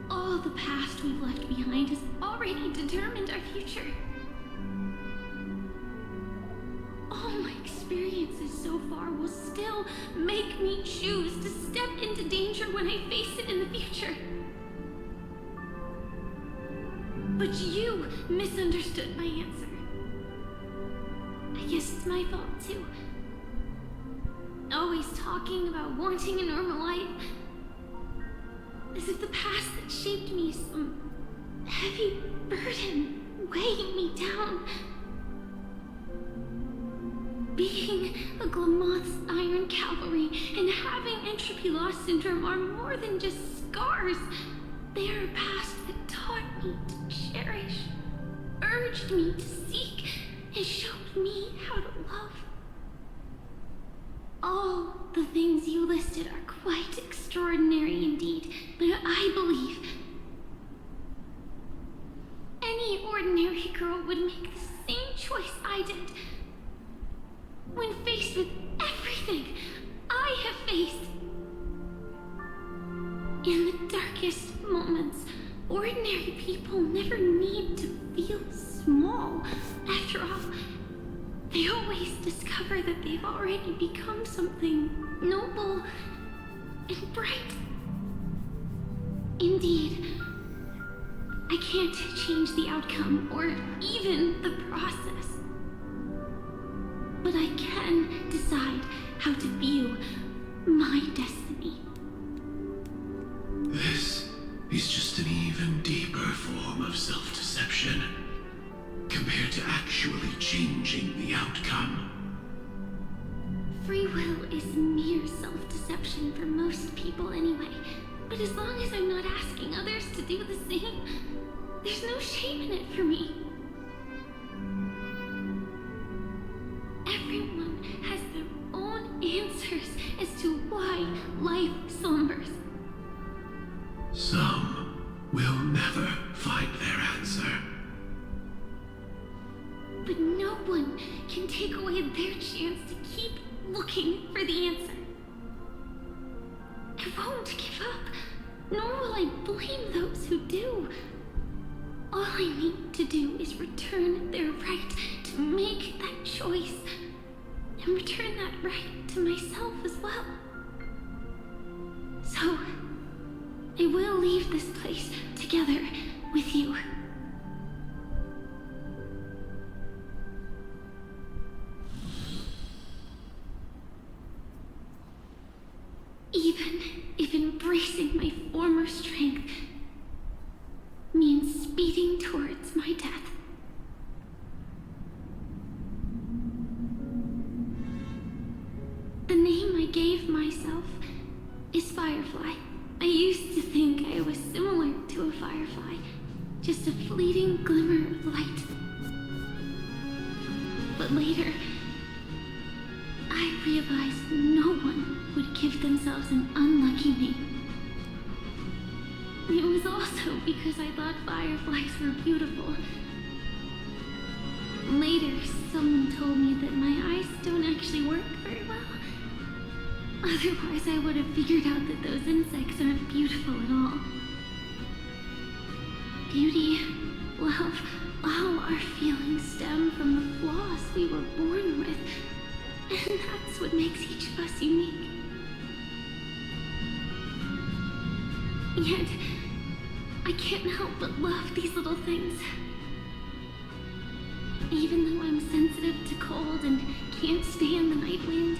All the past we've left behind has already determined our future. All my experiences so far will still make me choose to step into danger when I face it in the future. But you misunderstood my answer. I guess it's my fault too. Always talking about wanting a normal life. As if the past that shaped me is some heavy burden weighing me down. Being a Glamoth's Iron Cavalry and having entropy loss syndrome are more than just scars. They are a past that taught me to cherish, urged me to seek, and showed me how to love. All the things you listed are quite extraordinary indeed, but I believe any ordinary girl would make the same choice I did. When faced with everything I have faced. In the darkest moments, ordinary people never need to feel small. After all, they always discover that they've already become something noble and bright. Indeed, I can't change the outcome or even the process. But I can decide how to view my destiny. This is just an even deeper form of self-deception, compared to actually changing the outcome. Free will is mere self-deception for most people anyway. But as long as I'm not asking others to do the same, there's no shame in it for me. Everyone has their own answers as to why life slumbers. Some will never find their answer. But no one can take away their chance to keep looking for the answer. I won't give up, nor will I blame those who do. All I need to do is return their right to make that choice, and return that right to myself as well. So, I will leave this place together with you. Even if embracing my former strength means speeding towards my death. The name I gave myself is Firefly. I used to think I was similar to a firefly, just a fleeting glimmer of light. But later, I realized no one would give themselves an unlucky name. It was also because I thought fireflies were beautiful. Later, someone told me that my eyes don't actually work very well. Otherwise, I would have figured out that those insects aren't beautiful at all. Beauty, love, all our feelings stem from the flaws we were born with. And that's what makes each of us unique. Yet, I can't help but love these little things. Even though I'm sensitive to cold and can't stand the night wind,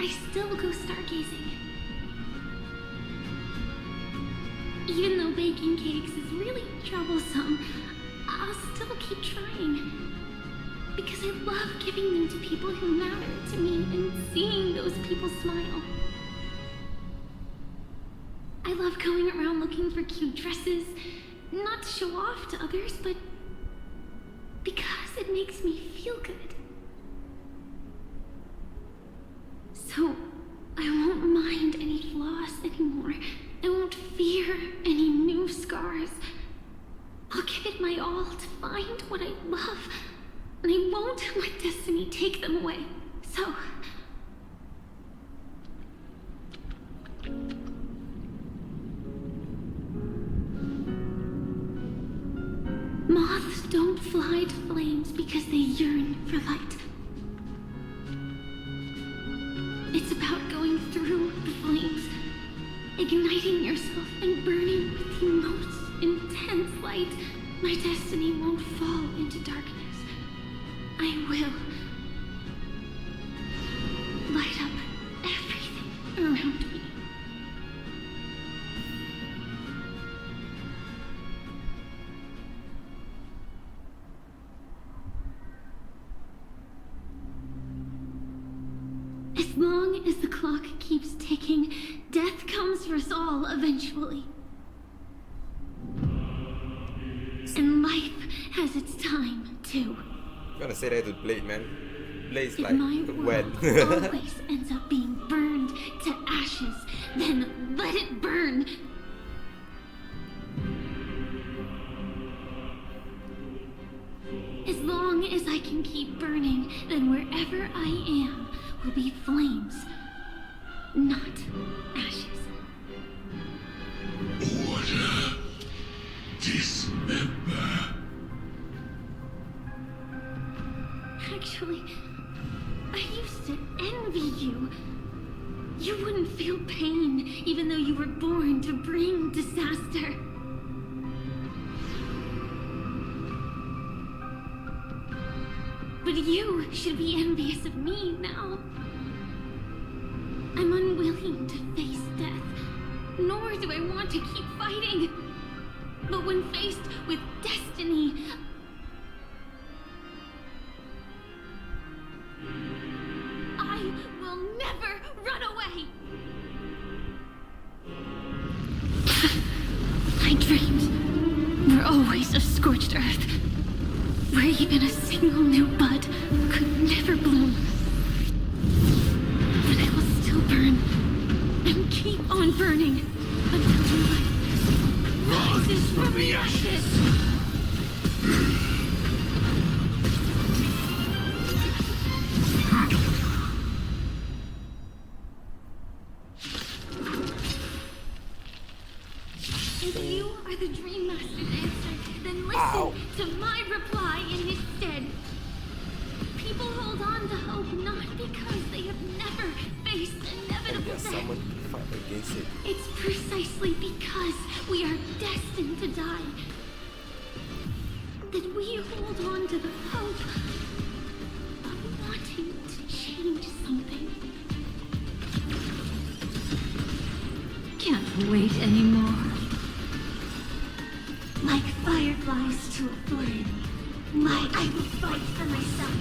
I still go stargazing. Even though baking cakes is really troublesome, I'll still keep trying. Because I love giving them to people who matter to me and seeing those people smile. I love going around looking for cute dresses, not to show off to others, but because it makes me feel good. So, I won't mind any flaws anymore. I won't fear any new scars. I'll give it my all to find what I love, and I won't let destiny take them away. So... Moths don't fly to flames because they yearn for light. It's about going through the flames, igniting yourself and burning with the most intense light My destiny won't fall into darkness. I will light up everything around me. As long as the clock keeps ticking, death comes for us all eventually. And life has its time, too. I'm gonna say that to Blade, man. Blade's If like, my when? world always ends up being burned to ashes, then let it burn. As long as I can keep burning, then wherever I am will be flames, not ashes. Order. Dismember. Actually, I used to envy you. You wouldn't feel pain, even though you were born to bring disaster. But you should be envious of me now. I'm unwilling to face death, nor do I want to keep fighting. But when faced with destiny, I will never run away. I dreamed we're always a scorched earth, where even a single new bud could never bloom. But I will still burn and keep on burning until life rises from the ashes. If you are the Dream Master's answer, then listen to my reply in his stead. People hold on to hope not because they have never faced inevitable There's death. someone to fight against it. It's precisely because we are destined to die that we hold on to the hope of wanting to change something. Can't wait anymore. Like fireflies to a flame, I will fight for myself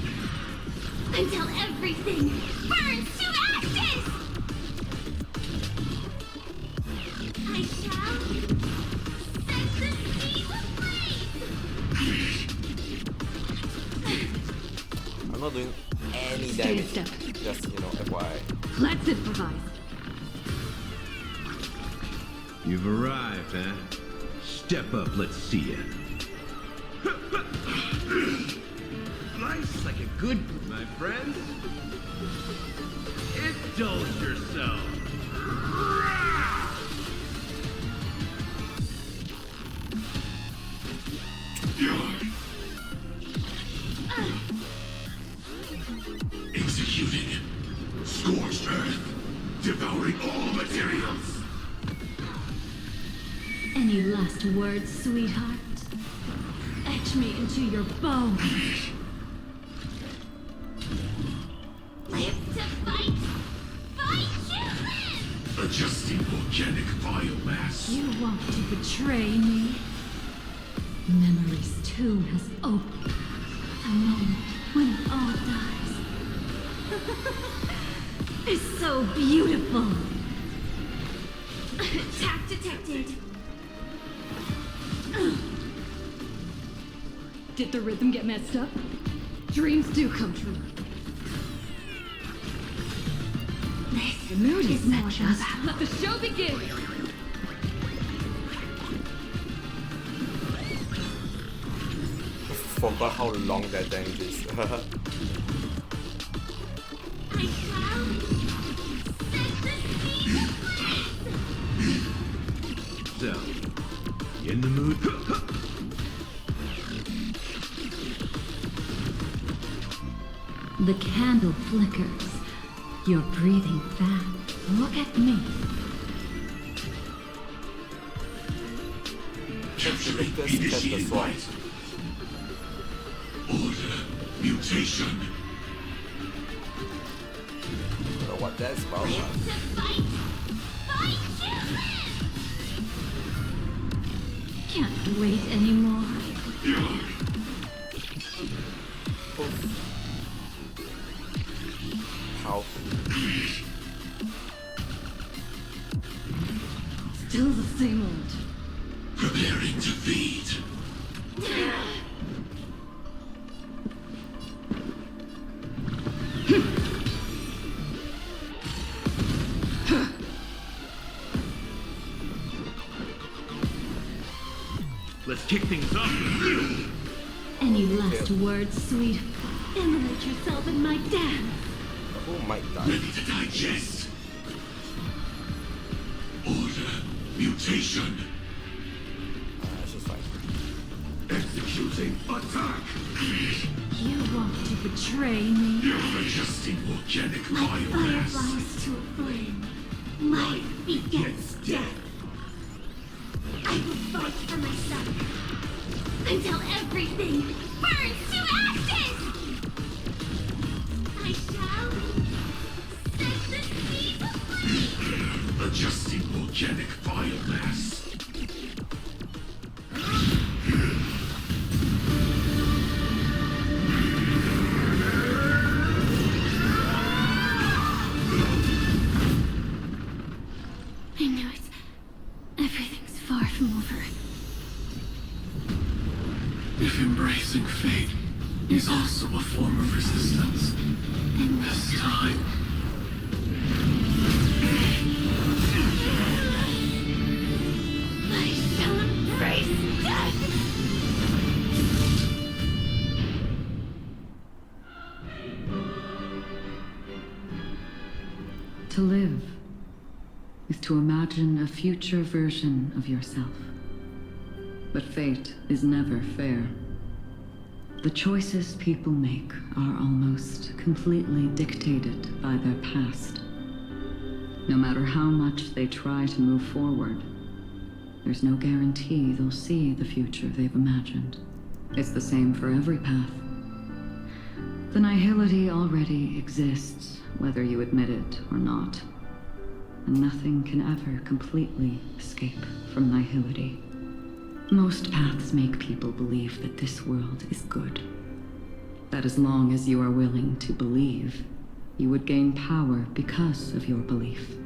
until everything burns to ashes! I shall set the sea ablaze! I'm not doing any Stay damage. in step. Just, FYI. Let's improvise. You've arrived, huh? Step up, let's see ya. Life's like a good book, my friends. Indulge yourself. Executing. Scorched earth. Devouring all materials. Any last words, sweetheart? Etch me into your bones. Live to fight! Fight to live! Adjusting organic biomass. You want to betray me? Memory's tomb has opened. The moment when it all dies. It's so beautiful. Attack detected. Did the rhythm get messed up? Dreams do come true. The mood is more just. Let the show begin. Forgot how long that damage is. I shall set the sea ablaze! So, you in the mood? The candle flickers. You're breathing fast. Look at me. Lucas catch the sword. Order mutation. I don't know what that's about. Can't wait anymore. How? Still the same old. Preparing to feed. Let's kick things off with you. Any last words, sweet? Immolate yourself in my dance. Who might die? Ready to digest. Order mutation. She's fine. Executing attack. You want to betray me? You're adjusting organic biomass. Fireflies to a flame. Life begets death. I will fight for myself until everything burns to ashes. I shall set the seeds aflame. Adjusting organic biomass. I know everything's far from over. If embracing fate is also a form of resistance, this time. I shall embrace death. To live is to imagine a future version of yourself. But fate is never fair. The choices people make are almost completely dictated by their past. No matter how much they try to move forward, there's no guarantee they'll see the future they've imagined. It's the same for every path. The nihility already exists, whether you admit it or not. And nothing can ever completely escape from nihility. Most paths make people believe that this world is good. That as long as you are willing to believe, you would gain power because of your belief.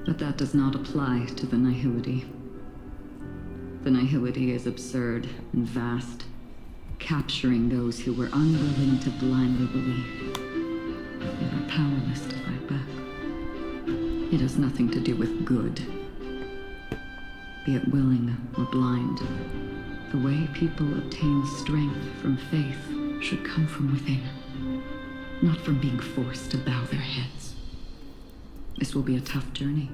But that does not apply to the nihility. The nihility is absurd and vast, capturing those who were unwilling to blindly believe. They are powerless to fight back. It has nothing to do with good. Be it willing or blind, the way people obtain strength from faith should come from within, not from being forced to bow their heads. This will be a tough journey.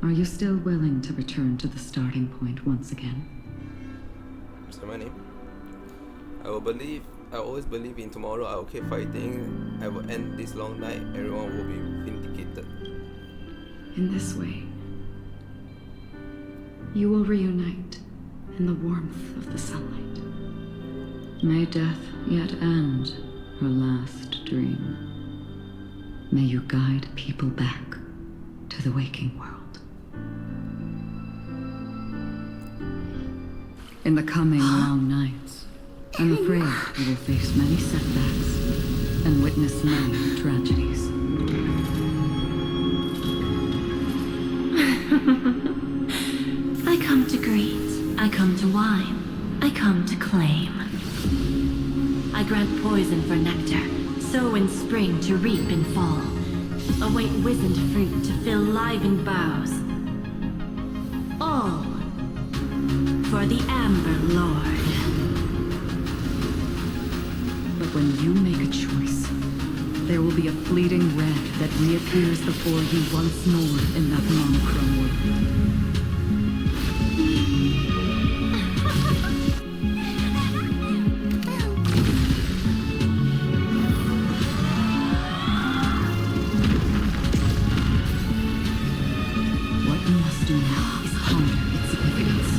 Are you still willing to return to the starting point once again? So my name. I always believe in tomorrow I will keep fighting. I will end this long night. Everyone will be vindicated. In this way, you will reunite in the warmth of the sunlight. May death yet end her last dream. May you guide people back to the waking world. In the coming long nights, I'm afraid you will face many setbacks and witness many tragedies. I come to greet, I come to whine, I come to claim. I grant poison for nectar, sow in spring to reap in fall. Await wizened fruit to fill livened boughs. All for the Amber Lord. But when you make a choice, there will be a fleeting red that reappears before you once more in that monochrome world. What you must do now is ponder its significance.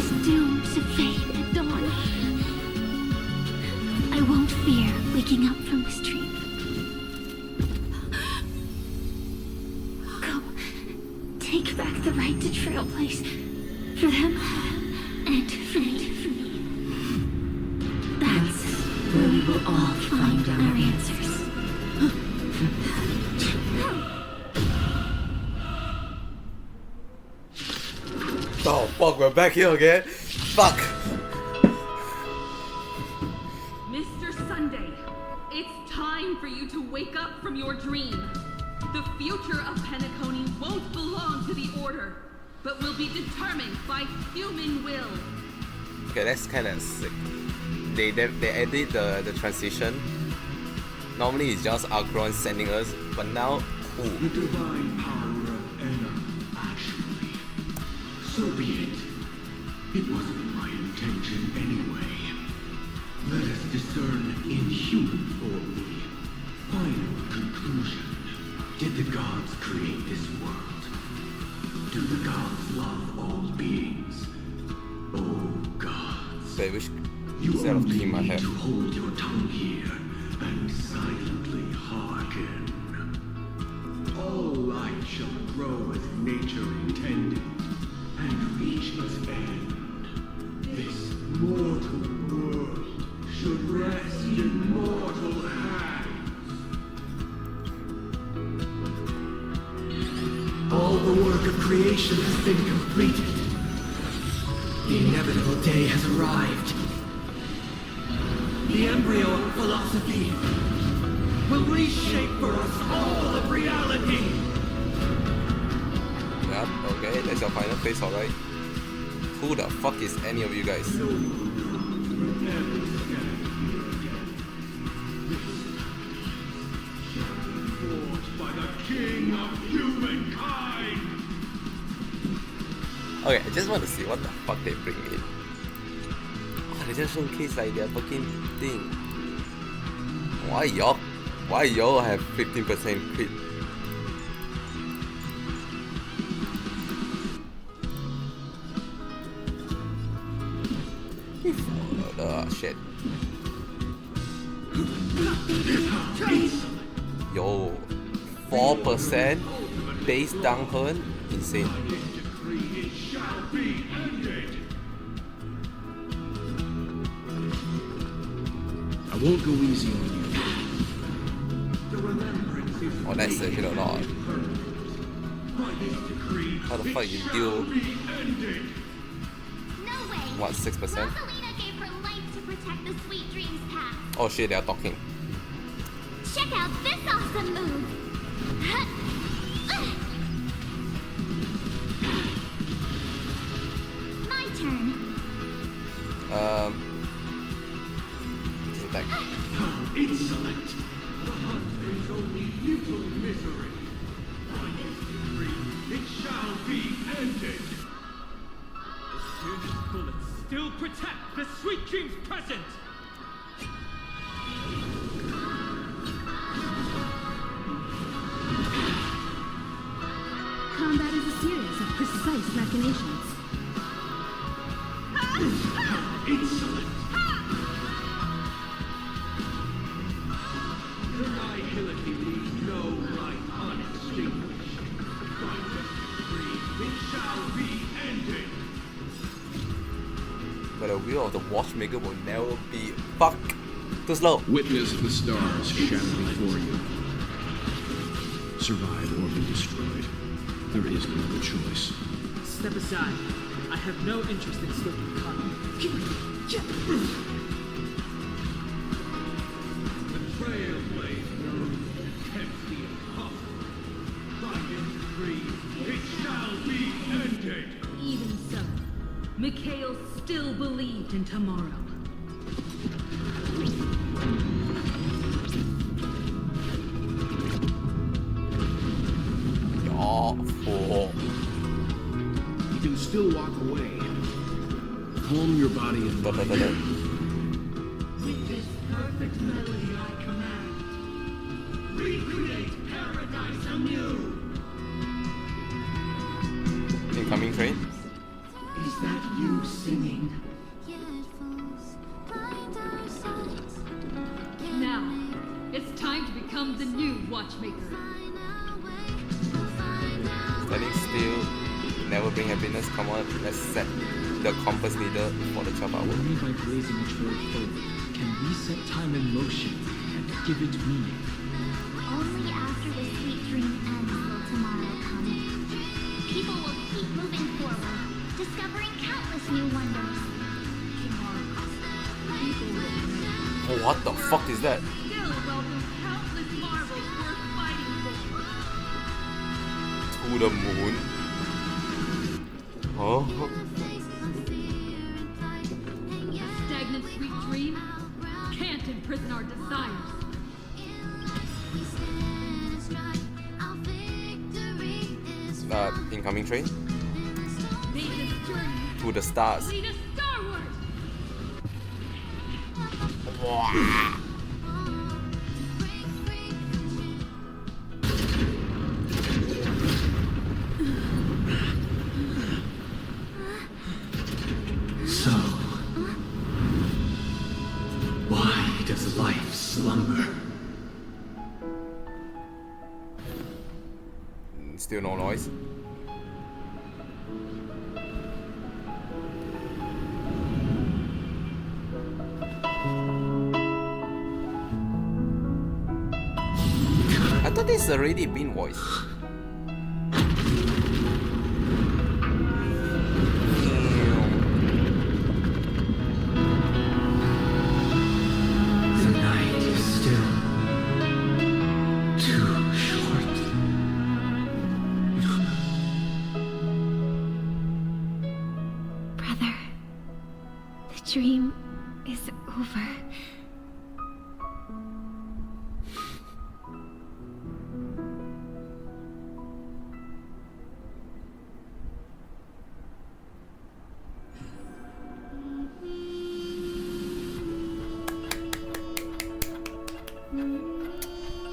is doomed to fade at dawn. I won't fear waking up from this dream. Go. Take back the right to trailblaze. For them, and for me. That's where we will all find our answers. Oh fuck, we're back here again. Fuck. Mr. Sunday, it's time for you to wake up from your dream. The future of Penacony won't belong to the Order, but will be determined by human will. Okay, that's kind of sick. They edit the transition. Normally it's just Agron sending us, but now, The divine power of Enna, actually. So be it. It wasn't my intention anyway. Let us discern in human form the final conclusion. Did the gods create this world? Do the gods love all beings? Oh gods. Wait, which You set of only team I need have? to hold your tongue here and silently hearken. All life shall grow as nature intended and reach its end. This mortal world should rest in mortal hands. All the work of creation has been completed. The inevitable day has arrived. The embryo of philosophy will reshape for us all of reality. Yep, okay, that's your final face, alright. Who the fuck is any of you guys? By the king of humankind. Okay, I just want to see what the fuck they bring in. Oh, they just showcase like their fucking thing. Why y'all have 15% crit? Shit. Yo, 4% base downturn? Insane. I won't go easy on you. Oh, that's actually a lot. How the fuck you deal? What, 6%? Rosalina gave her life to protect the Sweet Dreams path. Oh shit, they are talking. Check out this awesome move. My turn. Back. How insolent! The hunt is only little misery. By this decree, it shall be ended. The Searing's bullets still protect the Sweet Dreams present! Combat is a series of precise machinations. How insolent! The nihility leaves no light unextinguished. By this decree, it shall be ended. But the will of the watchmaker will never be. Fuck! Too slow! Witness the stars shatter before you. Survive or be destroyed. There is no other choice. Step aside. I have no interest in slipping cotton. The trailblaze knows attempts the impossible. By this decree, it shall be ended. Even so, Mikhail still believed in tomorrow. You can still walk away. Calm your body and mind. With this perfect melody I command, recreate paradise anew. Incoming train. Is that you singing? Now, it's time to become the new watchmaker. Standing still, never bring happiness. Come on, let's set the compass needle for the 12 hour. Only by blazing a trail forward can we set time in motion and give it meaning. Only after the sweet dream ends will tomorrow come. People will keep moving forward, discovering countless new wonders. Oh, what the fuck is that? Still welcome countless marvels worth fighting for. To the moon? Oh. A stagnant sweet dream can't imprison our desires. Incoming train? May this journey To the stars. lead us starward. So, why does life slumber? Still no noise. I thought this already been voiced. The night is still too short. Brother, the dream is over.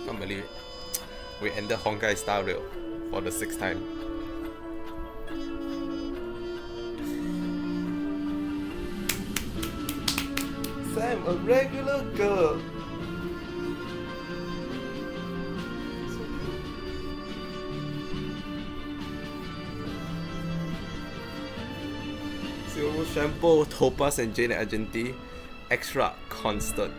Can't believe it. We ended Honkai Star Rail for the 6th time. Sam, a regular girl. Silver Shampoo, Topaz and Jane Argenti, extra constant.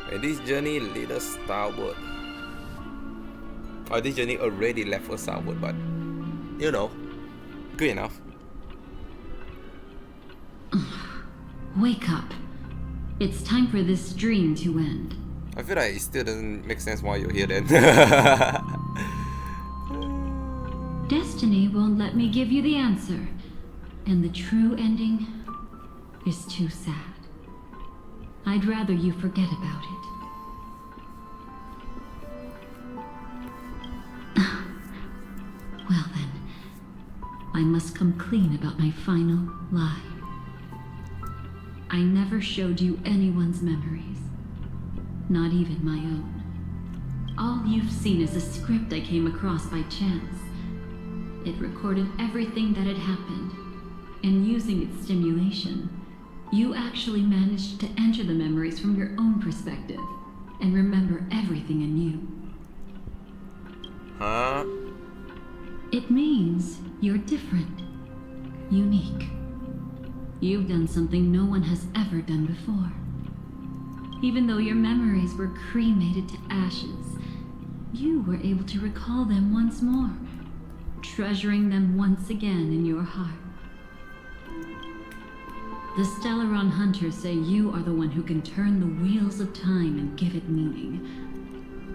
And this journey leads us starward. Or this journey already left us starward, but you know, good enough. Wake up. It's time for this dream to end. I feel like it still doesn't make sense why you're here then. Destiny won't let me give you the answer. And the true ending is too sad. I'd rather you forget about it. Well then, I must come clean about my final lie. I never showed you anyone's memories, not even my own. All you've seen is a script I came across by chance. It recorded everything that had happened, and using its stimulation, you actually managed to enter the memories from your own perspective and remember everything anew. Huh? It means you're different, unique. You've done something no one has ever done before. Even though your memories were cremated to ashes, you were able to recall them once more, treasuring them once again in your heart. The Stellaron Hunters say you are the one who can turn the wheels of time and give it meaning.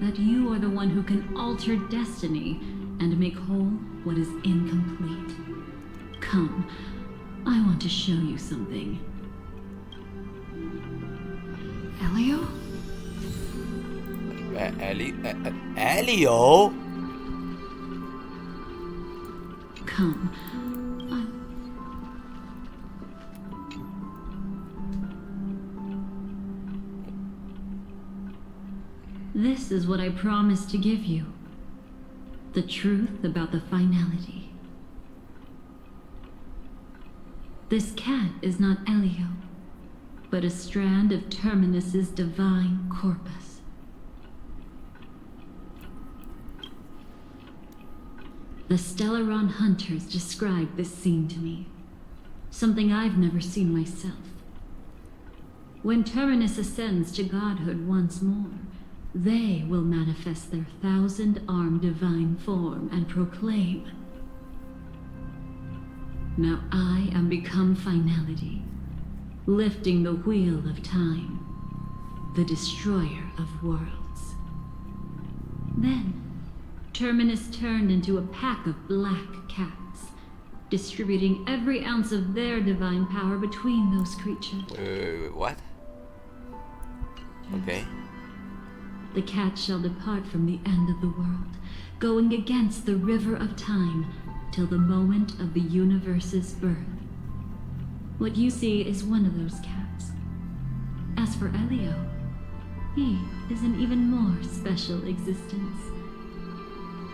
That you are the one who can alter destiny and make whole what is incomplete. Come, I want to show you something. Elio? Elio? Come. This is what I promised to give you. The truth about the finality. This cat is not Elio, but a strand of Terminus's divine corpus. The Stellaron hunters described this scene to me. Something I've never seen myself. When Terminus ascends to godhood once more, they will manifest their 1,000-armed divine form and proclaim, "Now I am become finality, lifting the wheel of time, the destroyer of worlds." Then, Terminus turned into a pack of black cats, distributing every ounce of their divine power between those creatures. Wait, what? Okay. The cat shall depart from the end of the world, going against the river of time till the moment of the universe's birth. What you see is one of those cats. As for Elio, he is an even more special existence.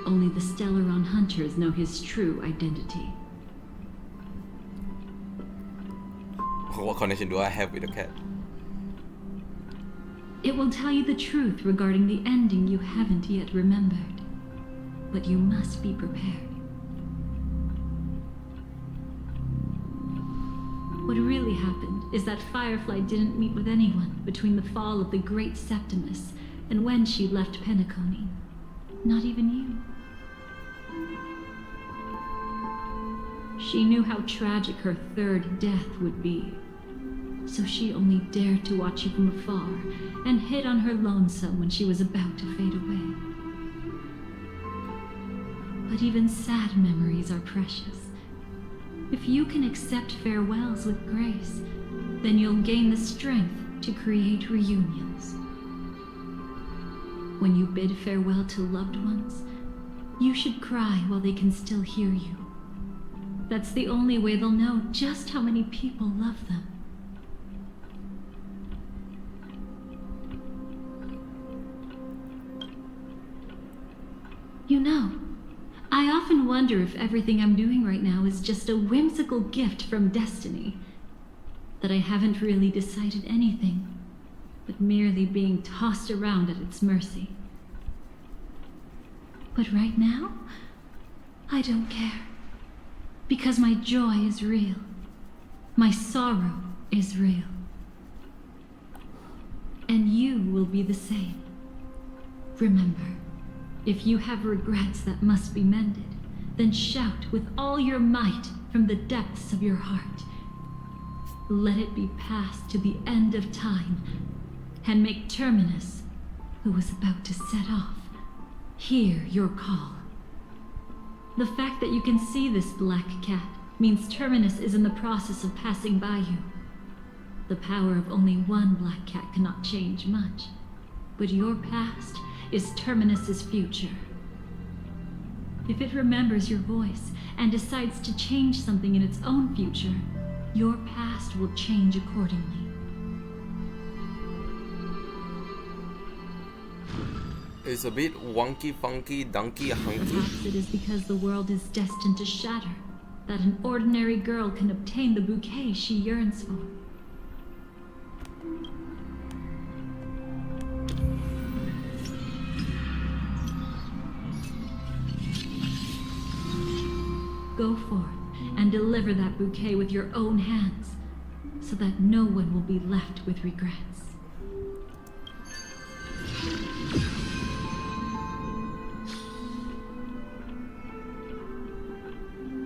Only the Stellaron hunters know his true identity. What connection do I have with the cat? It will tell you the truth regarding the ending you haven't yet remembered. But you must be prepared. What really happened is that Firefly didn't meet with anyone between the fall of the Great Septimus and when she left Penacony. Not even you. She knew how tragic her third death would be. So she only dared to watch you from afar and hid on her lonesome when she was about to fade away. But even sad memories are precious. If you can accept farewells with grace, then you'll gain the strength to create reunions. When you bid farewell to loved ones, you should cry while they can still hear you. That's the only way they'll know just how many people love them. You know, I often wonder if everything I'm doing right now is just a whimsical gift from destiny. That I haven't really decided anything, but merely being tossed around at its mercy. But right now, I don't care. Because my joy is real. My sorrow is real. And you will be the same. Remember, if you have regrets that must be mended, then shout with all your might from the depths of your heart. Let it be passed to the end of time, and make Terminus, who is about to set off, hear your call. The fact that you can see this black cat means Terminus is in the process of passing by you. The power of only one black cat cannot change much, but your past is Terminus's future. If it remembers your voice and decides to change something in its own future, your past will change accordingly. It's a bit wonky, funky, donkey, hunky. Perhaps it is because the world is destined to shatter that an ordinary girl can obtain the bouquet she yearns for. Go forth and deliver that bouquet with your own hands, so that no one will be left with regrets.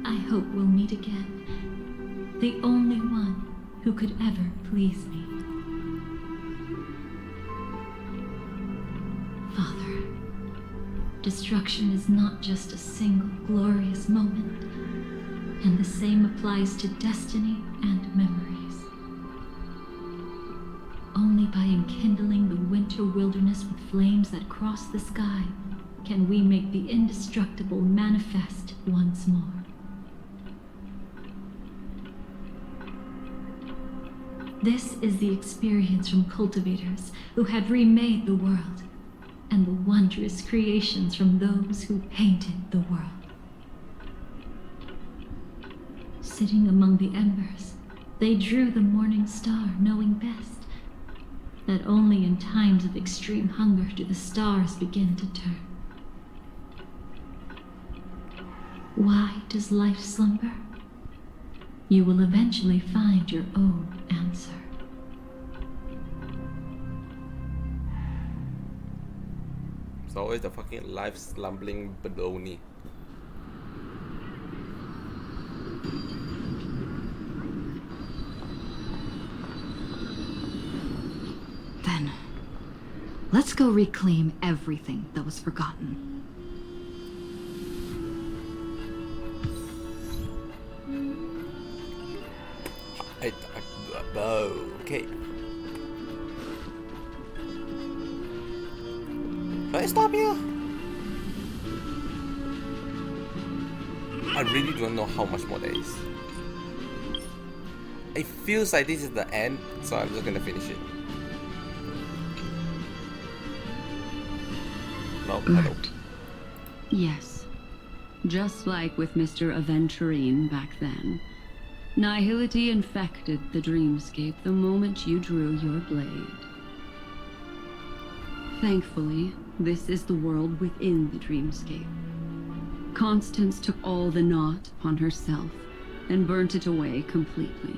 I hope we'll meet again, the only one who could ever please me. Father, destruction is not just a single glorious moment, and the same applies to destiny and memories. Only by enkindling the winter wilderness with flames that cross the sky can we make the indestructible manifest once more. This is the experience from cultivators who have remade the world, and the wondrous creations from those who painted the world. Sitting among the embers, they drew the morning star, knowing best that only in times of extreme hunger do the stars begin to turn. Why does life slumber? You will eventually find your own answer. It's always the fucking life slumbering baloney. Then, let's go reclaim everything that was forgotten. Okay. Should I stop here? I really don't know how much more there is. It feels like this is the end, so I'm just gonna finish it. No, I don't. Yes. Just like with Mr. Aventurine back then. Nihility infected the dreamscape the moment you drew your blade. Thankfully, this is the world within the dreamscape. Constance took all the knot upon herself and burnt it away completely.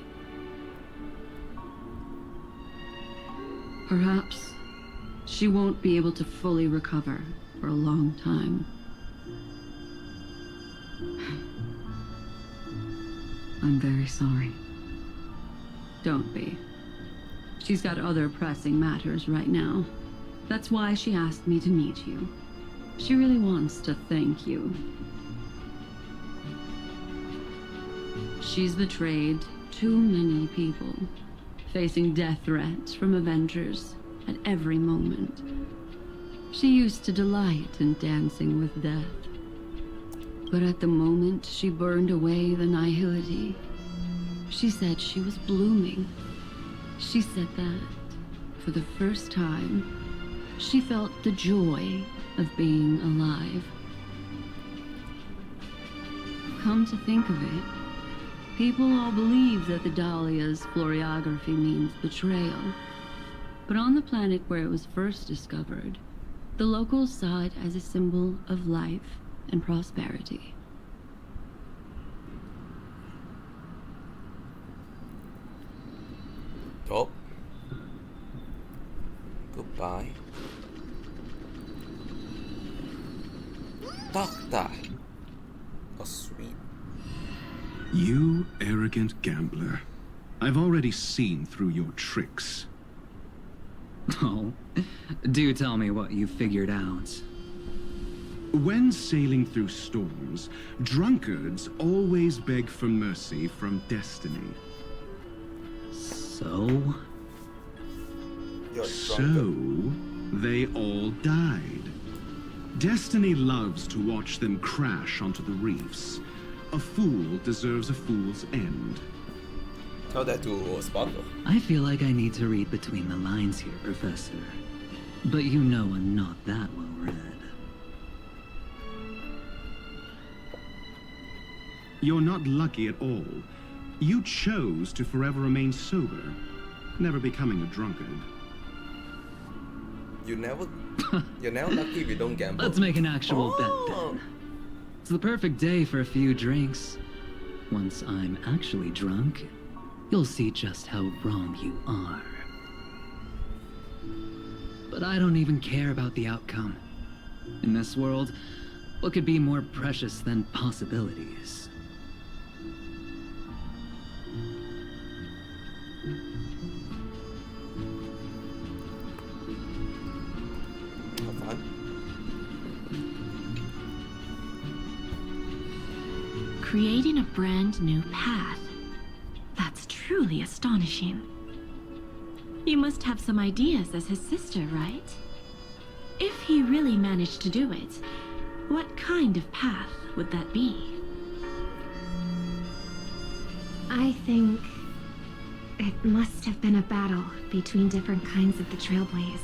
Perhaps she won't be able to fully recover for a long time. I'm very sorry. Don't be. She's got other pressing matters right now. That's why she asked me to meet you. She really wants to thank you. She's betrayed too many people, facing death threats from Avengers at every moment. She used to delight in dancing with death. But at the moment she burned away the nihility, she said she was blooming. She said that, for the first time, she felt the joy of being alive. Come to think of it, people all believe that the Dahlia's floriography means betrayal. But on the planet where it was first discovered, the locals saw it as a symbol of life and prosperity. Oh. Goodbye. Doctor. Oh, sweet. You arrogant gambler. I've already seen through your tricks. Oh, do tell me what you figured out. When sailing through storms, drunkards always beg for mercy from destiny. So? So, they all died. Destiny loves to watch them crash onto the reefs. A fool deserves a fool's end. Tell that to Sparkle. I feel like I need to read between the lines here, Professor. But you know I'm not that well read. You're not lucky at all. You chose to forever remain sober, never becoming a drunkard. You're never lucky if you don't gamble. Let's make an actual bet then. It's the perfect day for a few drinks. Once I'm actually drunk, you'll see just how wrong you are. But I don't even care about the outcome. In this world, what could be more precious than possibilities? Have fun. Creating a brand new path. That's truly astonishing. You must have some ideas as his sister, right? If he really managed to do it, what kind of path would that be? I think it must have been a battle between different kinds of the Trailblaze.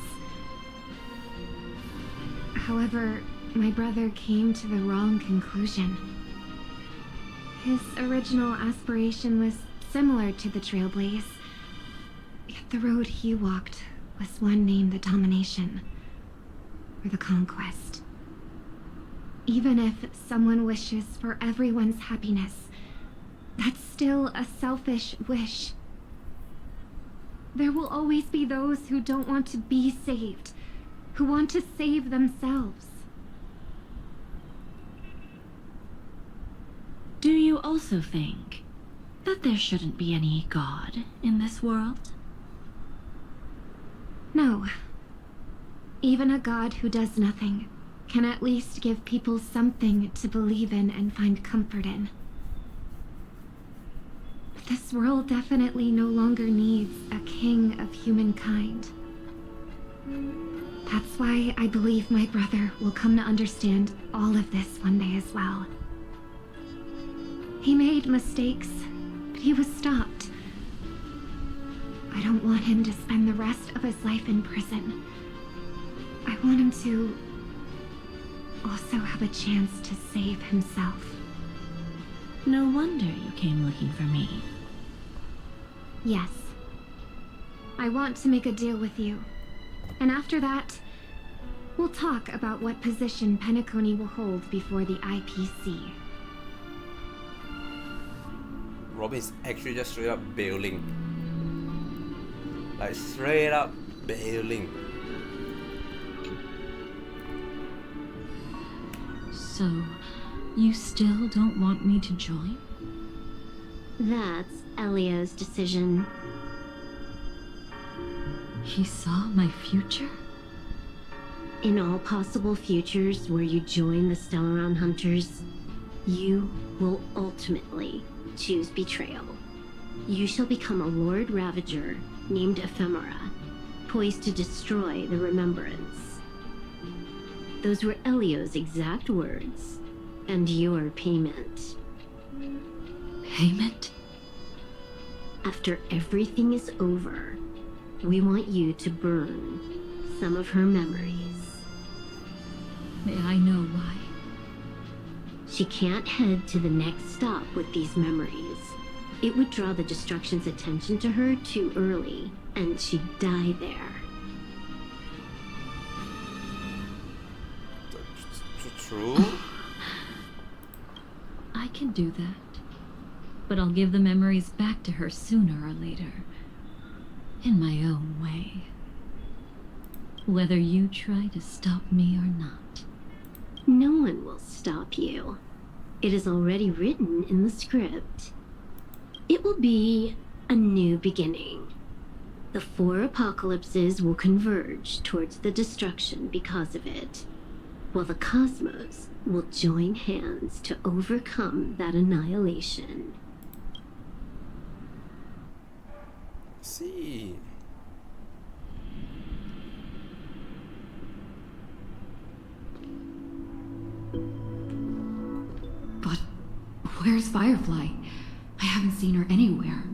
However, my brother came to the wrong conclusion. His original aspiration was similar to the Trailblaze, yet the road he walked was one named the Domination, or the Conquest. Even if someone wishes for everyone's happiness, that's still a selfish wish. There will always be those who don't want to be saved, who want to save themselves. Do you also think that there shouldn't be any God in this world? No. Even a god who does nothing can at least give people something to believe in and find comfort in. But this world definitely no longer needs a king of humankind. That's why I believe my brother will come to understand all of this one day as well. He made mistakes, but he was stopped. I don't want him to spend the rest of his life in prison. I want him to also have a chance to save himself. No wonder you came looking for me. Yes. I want to make a deal with you. And after that, we'll talk about what position Penacony will hold before the IPC. Robin is actually just straight up bailing. Like straight up bailing. So, you still don't want me to join? That's Elio's decision. He saw my future? In all possible futures where you join the Stellaron Hunters, you will ultimately choose betrayal. You shall become a Lord Ravager named Ephemera, poised to destroy the Remembrance. Those were Elio's exact words, and your payment. Payment? After everything is over, we want you to burn some of her memories. May I know why? She can't head to the next stop with these memories. It would draw the Destruction's attention to her too early, and she'd die there. True? I can do that. But I'll give the memories back to her sooner or later. In my own way. Whether you try to stop me or not. No one will stop you. It is already written in the script. It will be a new beginning. The 4 apocalypses will converge towards the destruction because of it, while the cosmos will join hands to overcome that annihilation. See. But where's Firefly? I haven't seen her anywhere.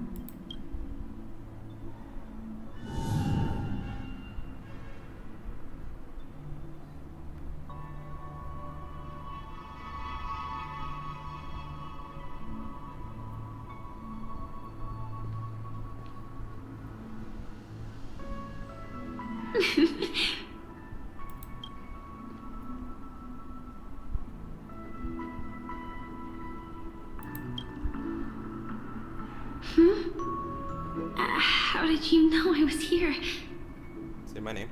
How did you know I was here? Say my name.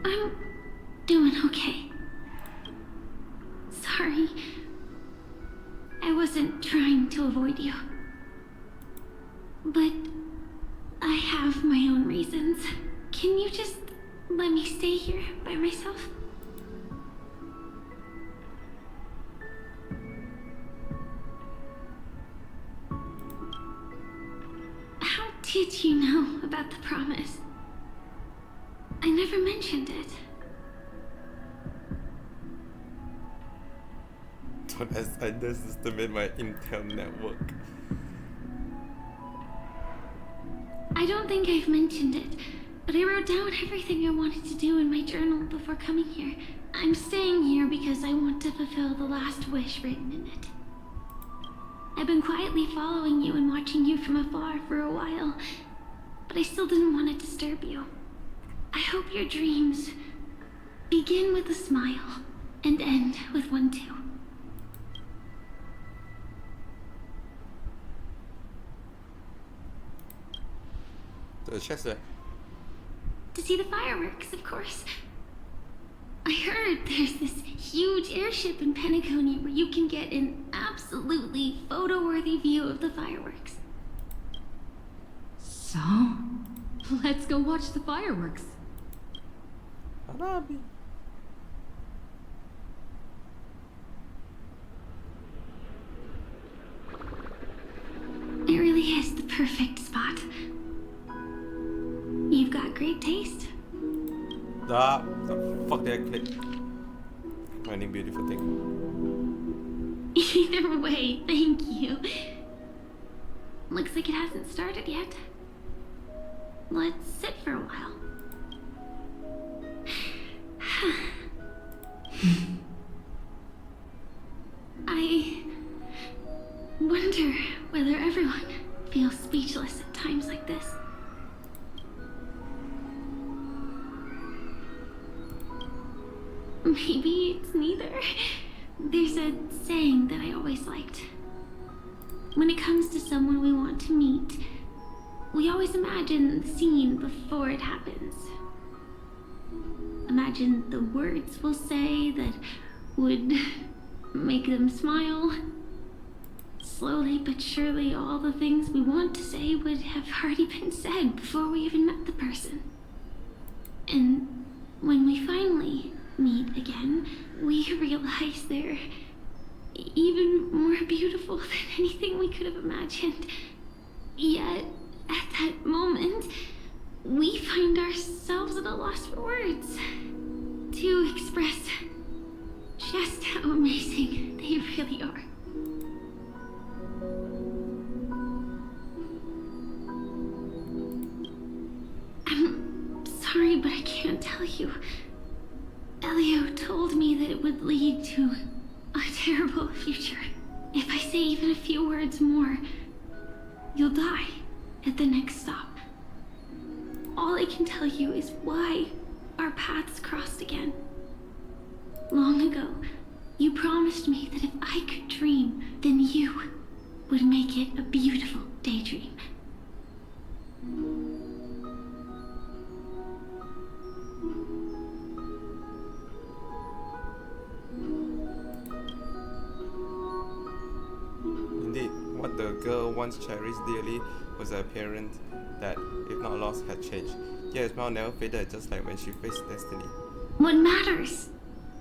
I'm doing okay. Sorry. I wasn't trying to avoid you. But I have my own reasons. Can you just let me stay here by myself? How did you know about the promise? I never mentioned it. Don't underestimate my Intel network. I don't think I've mentioned it, but I wrote down everything I wanted to do in my journal before coming here. I'm staying here because I want to fulfill the last wish written in it. I've been quietly following you and watching you from afar for a while, but I still didn't want to disturb you. I hope your dreams begin with a smile and end with one too. The chest there. To see the fireworks, of course. I heard there's this huge airship in Penacony where you can get an absolutely photo-worthy view of the fireworks. So, let's go watch the fireworks. It really is the perfect spot. You've got great taste. The fuck did I click? Finding beautiful thing. Either way, thank you. Looks like it hasn't started yet. Let's sit for a while. I wonder whether everyone feels speechless at times like this. Maybe it's neither. There's a saying that I always liked. When it comes to someone we want to meet, we always imagine the scene before it happens. Imagine the words we'll say that would make them smile. Slowly but surely, all the things we want to say would have already been said before we even met the person. And when we finally meet again, we realize they're even more beautiful than anything we could have imagined. Yet, at that moment, we find ourselves at a loss for words to express just how amazing they really are. I'm sorry, but I can't tell you. Elio told me that it would lead to a terrible future. If I say even a few words more, you'll die at the next stop. All I can tell you is why our paths crossed again. Long ago, you promised me that if I could dream, then you would make it a beautiful daydream. Indeed, what the girl once cherished dearly was her appearance that, if not lost, had changed. Yet her smile never faded, just like when she faced destiny. What matters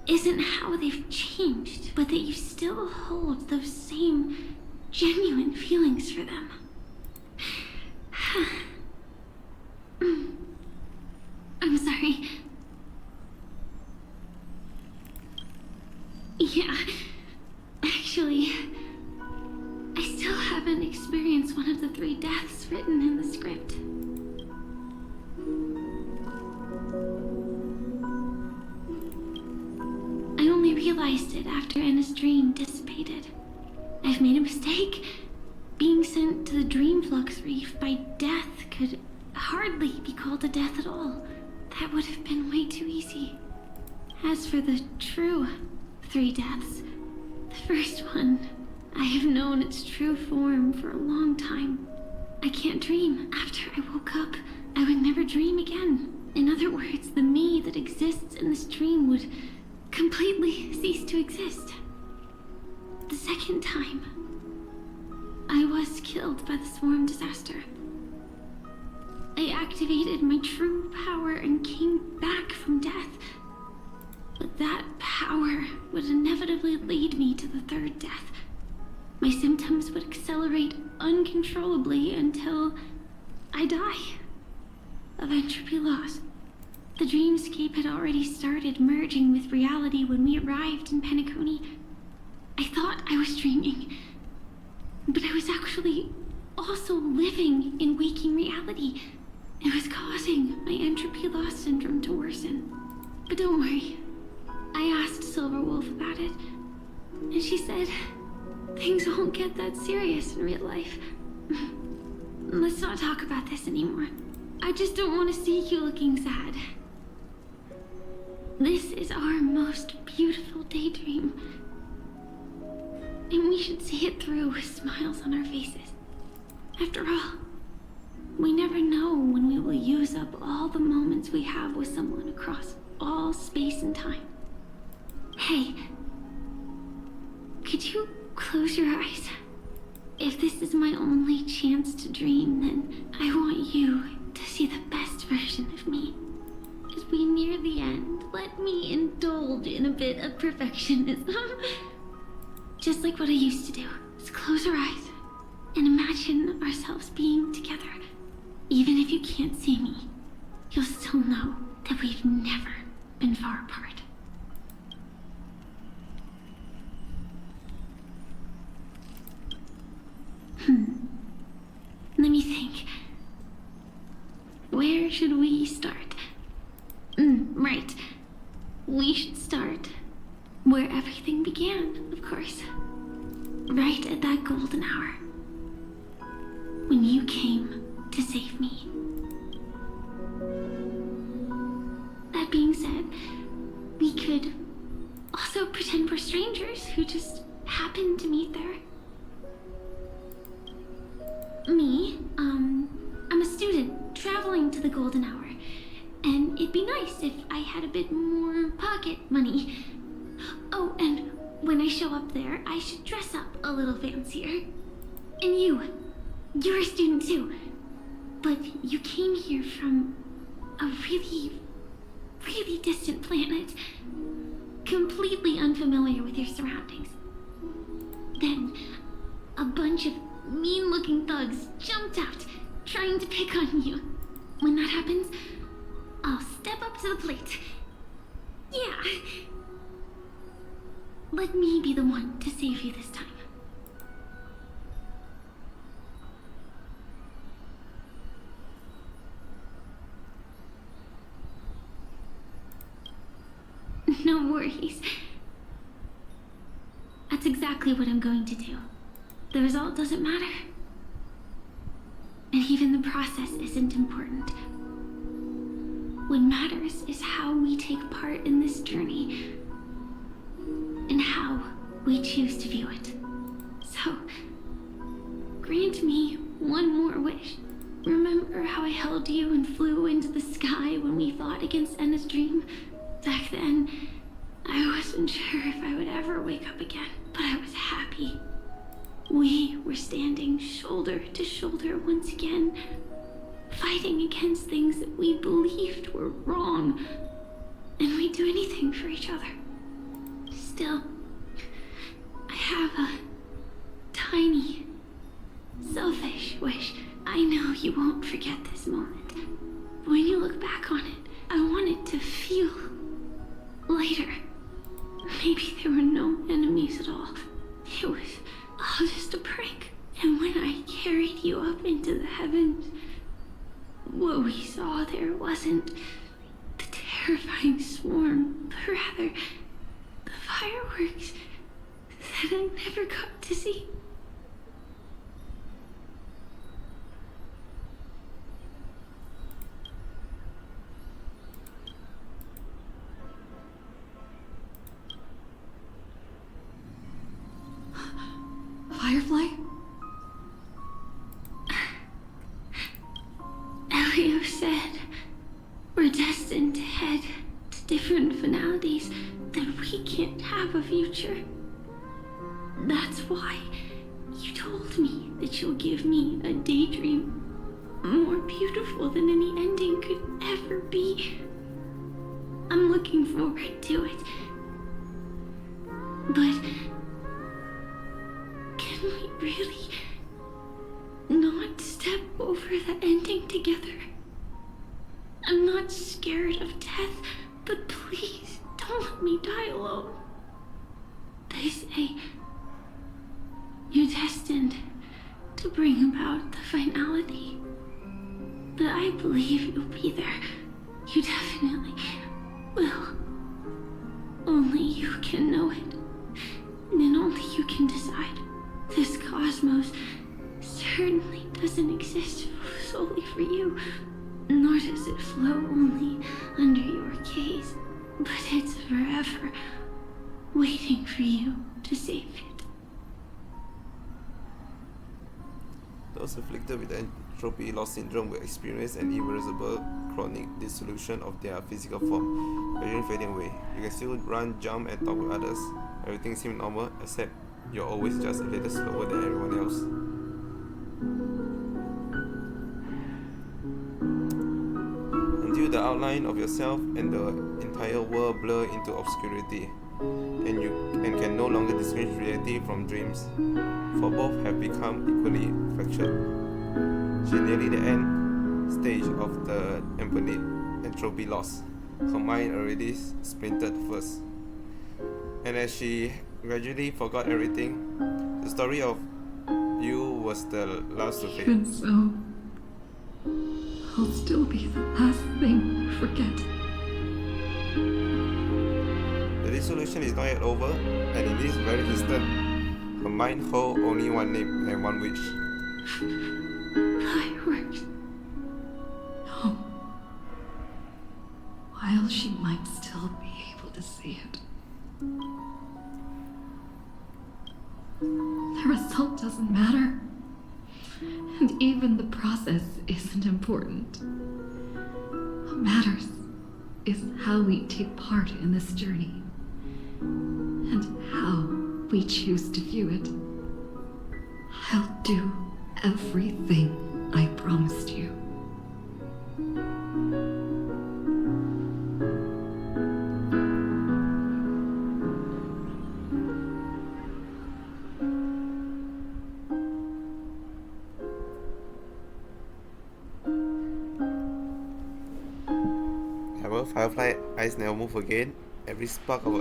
isn't how they've changed, but that you still hold those same genuine feelings for them. I'm sorry. Yeah, actually, I still haven't experienced one of the 3 deaths written in the script. I only realized it after Anna's dream dissipated. I've made a mistake. Being sent to the Dream Flux Reef by death could hardly be called a death at all. That would have been way too easy. As for the true 3 deaths, the first one, I have known its true form for a long time. I can't dream. After I woke up, I would never dream again. In other words, the me that exists in this dream would completely cease to exist. The second time, I was killed by the swarm disaster. I activated my true power and came back from death. But that power would inevitably lead me to the 3rd death. My symptoms would accelerate uncontrollably until I die of entropy loss. The dreamscape had already started merging with reality when we arrived in Penacony. I thought I was dreaming, but I was actually also living in waking reality. It was causing my entropy loss syndrome to worsen. But don't worry. I asked Silverwolf about it, and she said things won't get that serious in real life. Let's not talk about this anymore. I just don't want to see you looking sad. This is our most beautiful daydream. And we should see it through with smiles on our faces. After all, we never know when we will use up all the moments we have with someone across all space and time. Hey, could you close your eyes? If this is my only chance to dream, then I want you to see the best version of me. As we near the end, let me indulge in a bit of perfectionism. Just like what I used to do. Just close our eyes and imagine ourselves being together. Even if you can't see me, you'll still know that we've never been far apart. Let me think. Where should we start? Right. We should start where everything began, of course. Right at that golden hour. When you came to save me. That being said, we could also pretend we're strangers who just happened to meet there. Me, I'm a student traveling to the golden hour, and it'd be nice if I had a bit more pocket money. Oh, and when I show up there, I should dress up a little fancier. And you're a student too, but you came here from a really, really distant planet, completely unfamiliar with your surroundings. Then, a bunch of mean-looking thugs jumped out, trying to pick on you. When that happens, I'll step up to the plate. Yeah. Let me be the one to save you this time. No worries. That's exactly what I'm going to do. The result doesn't matter. And even the process isn't important. What matters is how we take part in this journey and how we choose to view it. So, grant me one more wish. Remember how I held you and flew into the sky when we fought against Enna's dream? Back then, I wasn't sure if I would ever wake up again, but I was happy. We were standing shoulder to shoulder once again, fighting against things that we believed were wrong, and we'd do anything for each other. Still, I have a tiny, selfish wish. I know you won't forget this moment. But when you look back on it, I want it to feel lighter. Maybe there were no enemies at all. It was all just a prank. And when I carried you up into the heavens, what we saw there wasn't the terrifying swarm, but rather the fireworks that I never got to see. Firefly? Elio said we're destined to head to different finalities, that we can't have a future. That's why you told me that you'll give me a daydream more beautiful than any ending could ever be. I'm looking forward to it. But can we really not step over the ending together? I'm not scared of death, but please don't let me die alone. They say you're destined to bring about the finality, but I believe believe you'll be there. You definitely will. Only you can know it. And only you can decide. This cosmos certainly doesn't exist solely for you, nor does it flow only under your gaze, but it's forever waiting for you to save it. Those afflicted with entropy loss syndrome will experience an irreversible chronic dissolution of their physical form, gradually fading away. You can still run, jump, and talk with others. Everything seems normal, except you're always just a little slower than everyone else. Until the outline of yourself and the entire world blur into obscurity, and can no longer distinguish reality from dreams, for both have become equally fractured. She nearly the end stage of the entropy loss. Her mind already splintered first. And as she gradually forgot everything, the story of you was the last to fade. Even so, I'll still be the last thing you forget. The dissolution is not yet over, and in this very instant, her mind holds only one name and one wish. Fireworks. No. While she might still be able to see it. The result doesn't matter. And even the process isn't important. What matters is how we take part in this journey. And how we choose to view it. I'll do everything I promised you. However, Firefly eyes never move again. Every spark of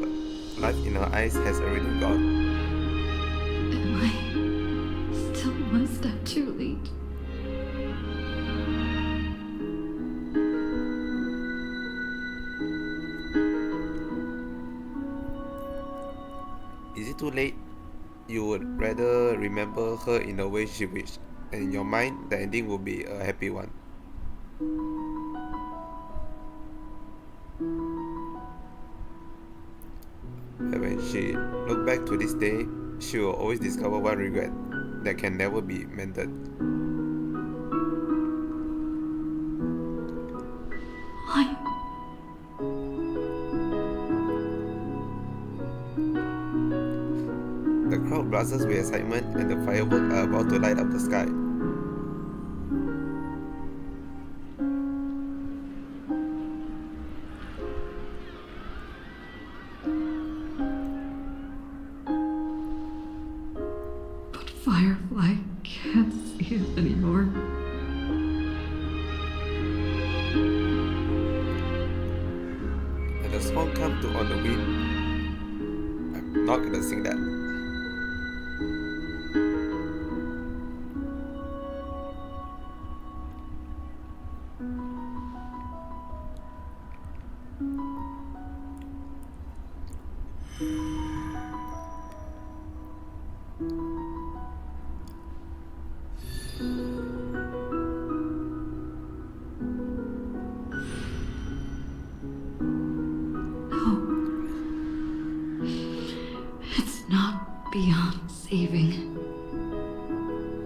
life in her eyes has already gone. Am I still one step too late? Is it too late? You would rather remember her in the way she wished, and in your mind, the ending will be a happy one. But when she look back to this day, she will always discover one regret that can never be mended. Why? The crowd buzzes with excitement, and the fireworks are about to light up the sky. But Firefly can't see it anymore. And the song comes to on the wind. I'm not gonna sing that. It's not beyond saving.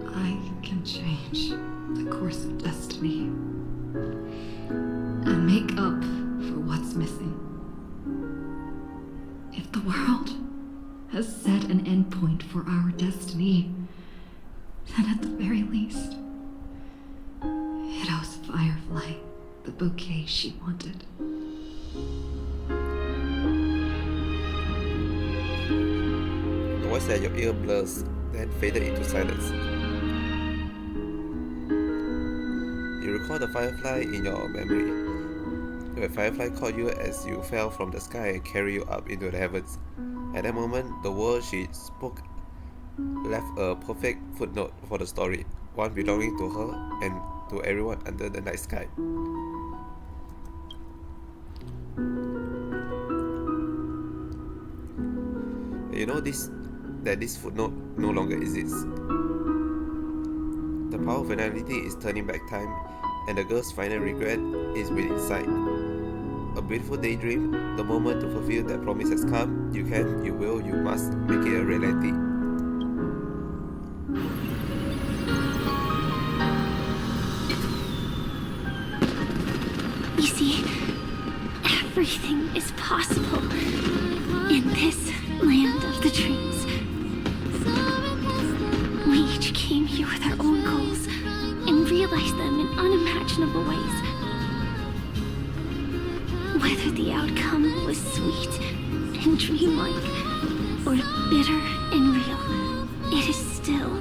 I can change the course of destiny and make up for what's missing. If the world has set an endpoint for our destiny, then at the very least, it owes Firefly the bouquet she wanted. The voice at your ear blurs, then faded into silence. You recall the firefly in your memory. The firefly caught you as you fell from the sky and carried you up into the heavens. At that moment, the words she spoke left a perfect footnote for the story, one belonging to her and to everyone under the night sky. You know that this footnote no longer exists. The power of finality is turning back time, and the girl's final regret is within sight. A beautiful daydream, the moment to fulfill that promise has come. You can, you will, you must make it a reality. You see, everything is possible in this land of the dreams. We each came here with our own goals and realized them in unimaginable ways. Whether the outcome was sweet and dreamlike or bitter and real, it is still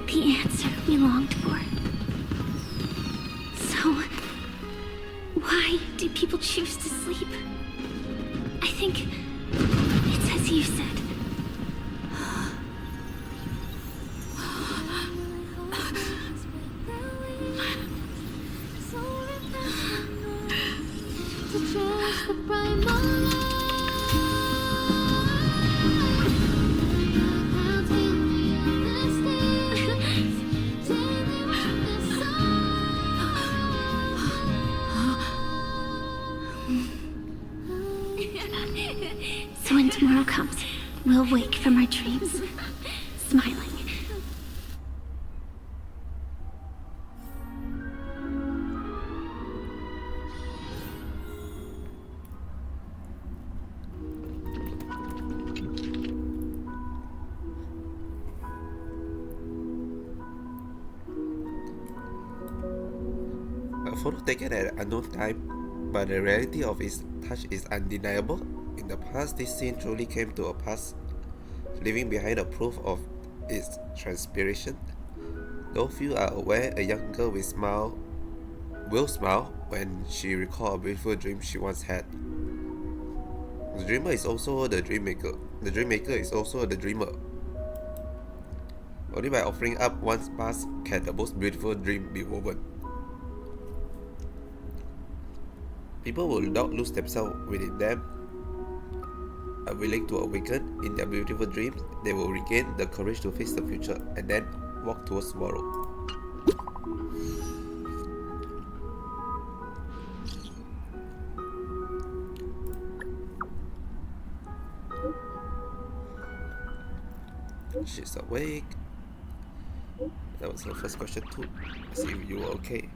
the answer we longed for. So, why do people choose to sleep? I think it's as you said. So when tomorrow comes, we'll wake from our dreams, smiling. A photo taken at an unknown time, but the reality of its touch is undeniable. In the past, this scene truly came to a pass, leaving behind a proof of its transpiration. Though few are aware, a young girl will smile when she recalls a beautiful dream she once had. The dreamer is also the dream maker. The dream maker is also the dreamer. Only by offering up one's past can the most beautiful dream be woven. People will not lose themselves within them. Are willing to awaken in their beautiful dreams, they will regain the courage to face the future and then walk towards tomorrow. She's awake. That was her first question too. See if you were okay.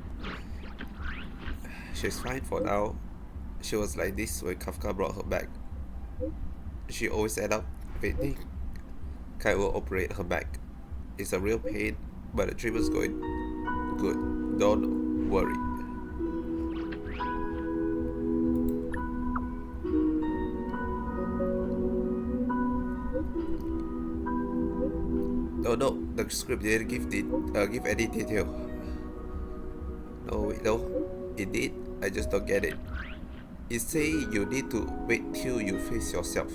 She's fine for now. She was like this when Kafka brought her back. She always ended up fainting. Kai will operate her back. It's a real pain, but the treatment's going good. Don't worry. No, the script didn't give any detail. No, it did. I just don't get it. It say you need to wait till you face yourself.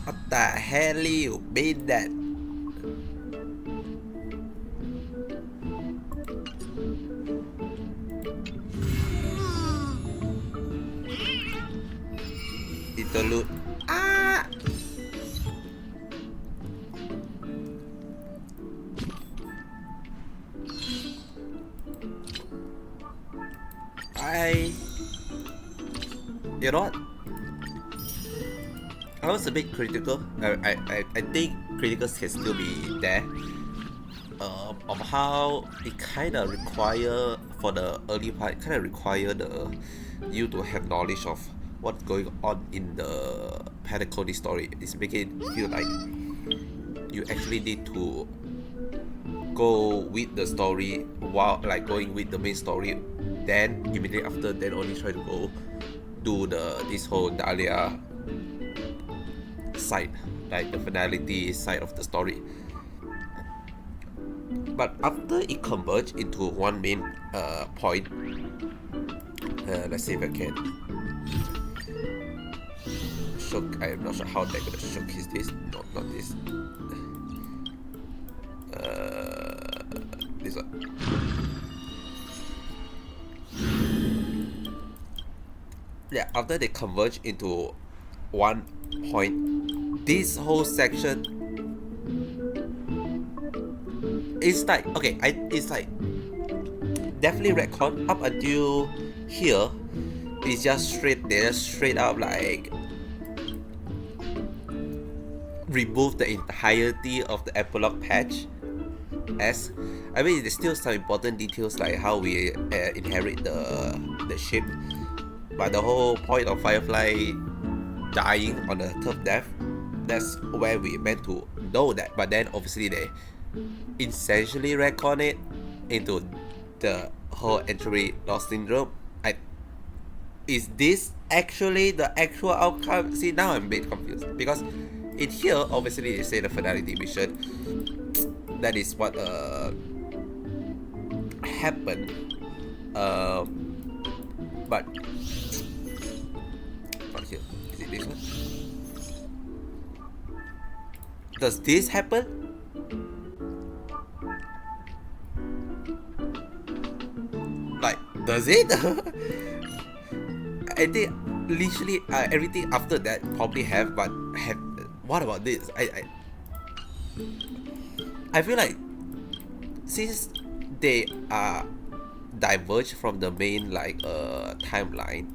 What the hell you mean that? Interlude. Ah! You know what? I was a bit critical. I think criticals can still be there. Of how it kind of require, for the early part, kind of require you to have knowledge of what's going on in the Penacony story. It's making it feel like you actually need to go with the story while like going with the main story. Then immediately after, then only try to go do this whole Dahlia side, like the finality side of the story. But after it converged into one main point, let's see if I can shook. I am not sure how they're gonna showcase this. No, not this. This one. Yeah, after they converge into one point, this whole section is like, okay, it's like definitely retcon up until here. It's just straight up like remove the entirety of the epilogue patch. As I mean, there's still some important details like how we inherit the ship, but the whole point of Firefly dying on the third death, that's where we meant to know that. But then obviously they essentially retcon it into the whole entry loss syndrome. Is this actually the actual outcome? See, now I'm a bit confused because in here obviously they say the finality mission. That is what happened. But not here. Is it this one? Does this happen? Like, does it? I think literally everything after that probably have, but what about this? I feel like since they are diverged from the main like timeline,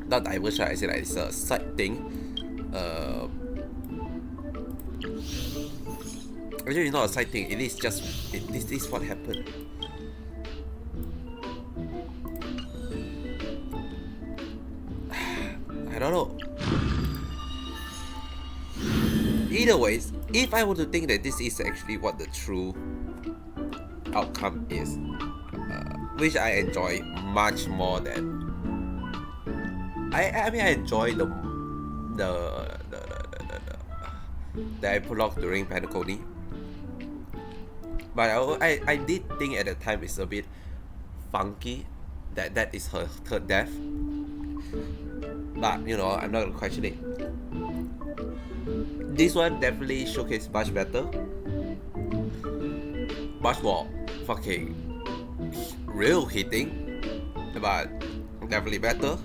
not diverged, I say like it's a side thing. Actually, it's not a side thing. It is just this is what happened. I don't know. Either ways, if I were to think that this is actually what the true outcome is, which I enjoy much more than I mean I enjoy the epilogue during Penacony, but I did think at the time it's a bit funky that is her third death. But you know, I'm not gonna question it. This one definitely showcased much better, much more fucking real hitting, but definitely better.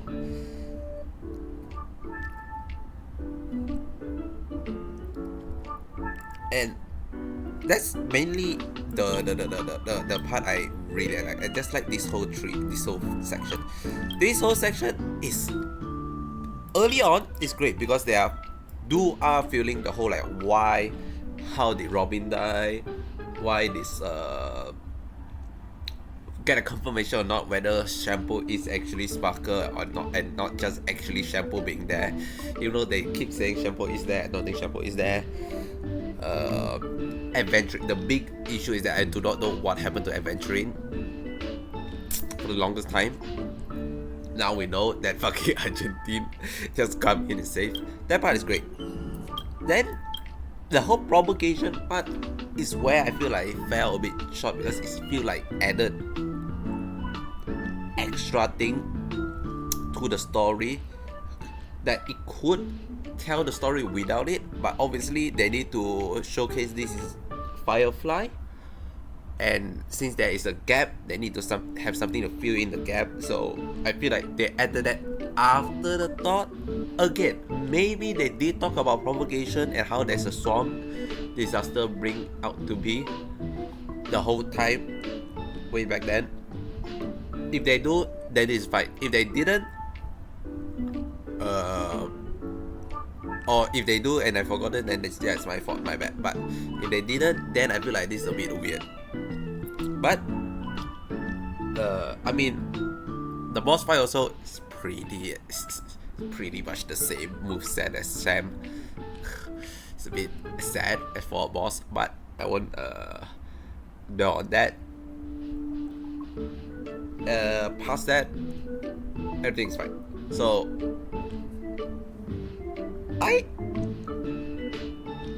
And that's mainly the part I really like. I just like this whole section. This whole section is early on is great because they are feeling the whole like how did Robin die, why this get a confirmation or not whether Shampoo is actually Sparker or not, and not just actually Shampoo being there. You know, they keep saying Shampoo is there. I don't think Shampoo is there. Adventuring, the big issue is that I do not know what happened to Adventuring for the longest time. Now we know that fucking Argentine just come in and save. That part is great. Then the whole provocation part is where I feel like it fell a bit short because it feel like added extra thing to the story that it could tell the story without it, but obviously they need to showcase this is Firefly, and since there is a gap, they need to have something to fill in the gap. So I feel like they added that after the thought. Again, maybe they did talk about provocation and how there's a swamp disaster bring out to be the whole time way back then. If they do, then it's fine. If they didn't, or if they do and I forgot it, then that's my fault, my bad. But if they didn't, then I feel like this is a bit weird. But I mean, the boss fight also is pretty much the same moveset as Sam. It's a bit sad for a boss, but I won't dwell on that. Past that, everything's fine. So I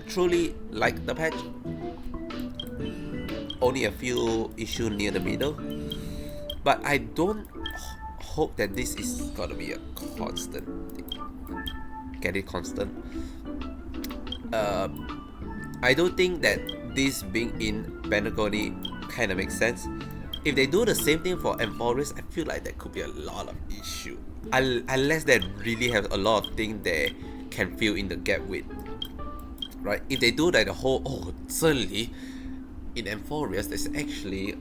truly like the patch. Only a few issues near the middle, but I don't hope that this is gonna be a constant thing. Get it constant? I don't think that this being in Penacony kind of makes sense. If they do the same thing for Emphorius, I feel like there could be a lot of issue. Unless they really have a lot of things they can fill in the gap with. Right? If they do like the whole, suddenly in Emphorius there's actually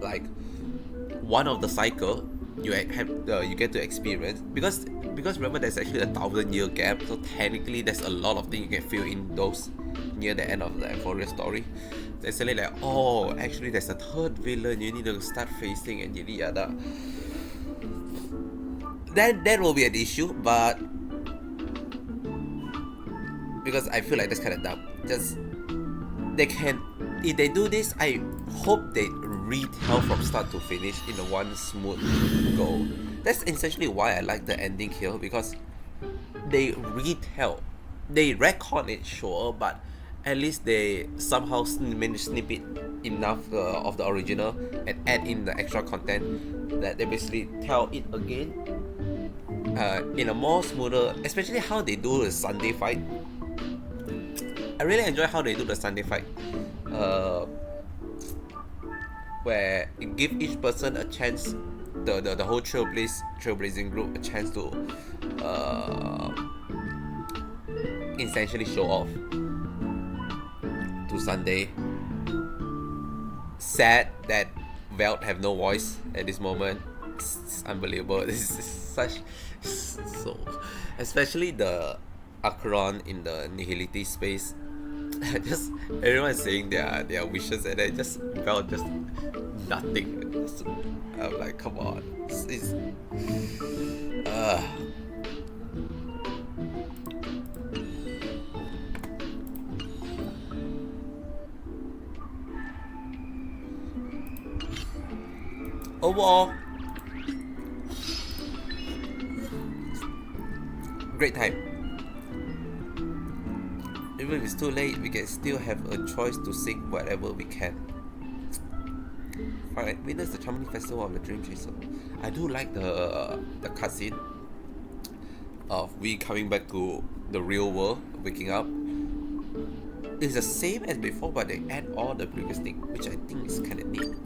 like one of the cycle you have you get to experience, because remember there's actually a 1,000-year gap, so technically there's a lot of things you can fill in those near the end of the Emphorius story. So it's like, oh, actually there's a third villain you need to start facing and yada yada. Then that will be an issue, but because I feel like that's kind of dumb. Just they can, if they do this, I hope they retell from start to finish in a one smooth go. That's essentially why I like the ending here, because they retell, they retcon it, sure, but at least they somehow manage to snip it enough of the original and add in the extra content that they basically tell it again in a more smoother, especially how they do the Sunday fight. I really enjoy how they do the Sunday fight, where it give each person a chance, the whole trailblazing group a chance to essentially show off to Sunday. Sad that Veld have no voice at this moment. It's unbelievable. This is such so, especially the Acheron in the Nihility space. Just everyone is saying their wishes and then just Veld just nothing. I'm like, come on. It's overall, great time. Even if it's too late, we can still have a choice to sing whatever we can. Alright, witness the charming festival of the Dream Chaser. I do like the cutscene of we coming back to the real world, waking up. It's the same as before, but they add all the previous thing, which I think is kind of neat.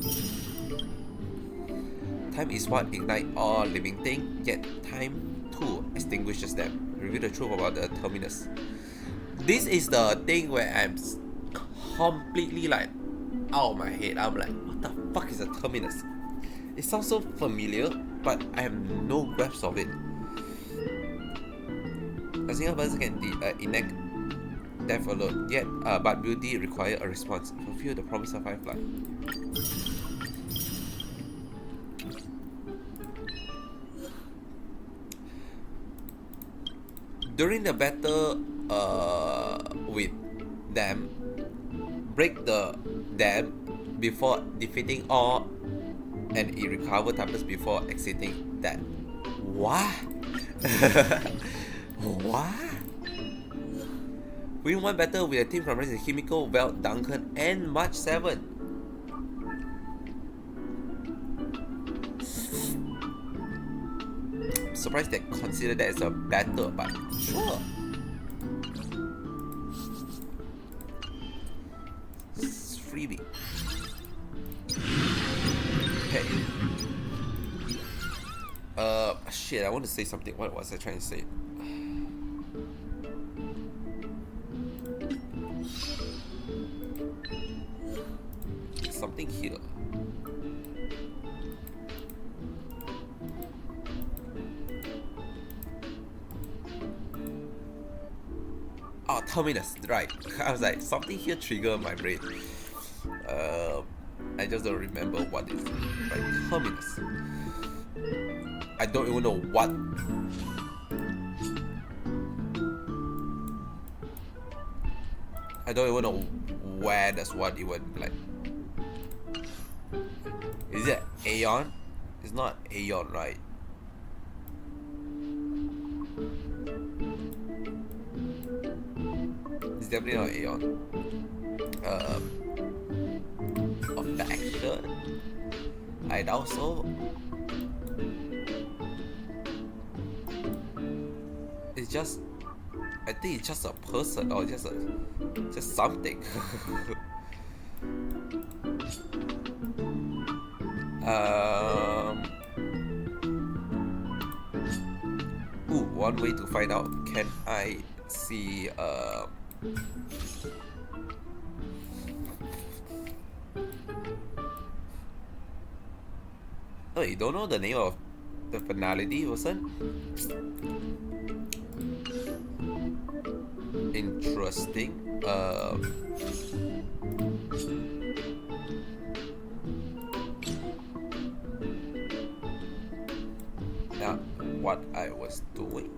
Time is what ignites all living things, yet time too extinguishes them. Reveal the truth about the terminus. This is the thing where I'm completely like out of my head. I'm like, what the fuck is a terminus? It sounds so familiar, but I have no grasp of it. A single person can enact death alone, yet but beauty requires a response. Fulfill the promise of Firefly. During the battle with them, break the dam before defeating all, and it recover tablets before exiting that. What? What? Win one battle with a team from Resident Himiko, Veld, Duncan, and March 7. Surprised they consider that as a battle, but sure. It's freebie. Okay. Shit, I want to say something. What was I trying to say? Something here. Oh, terminus, right. I was like, something here triggered my brain. I just don't remember what it is. Right, terminus. I don't even know what. I don't even know where that's what it would like. Is it Aeon? It's not Aeon, right? It's definitely not Aeon. Affection? I doubt so. It's just, I think it's just a person or just something. One way to find out. Can I see oh, you don't know the name of the finality person? Interesting. Now, what I was doing?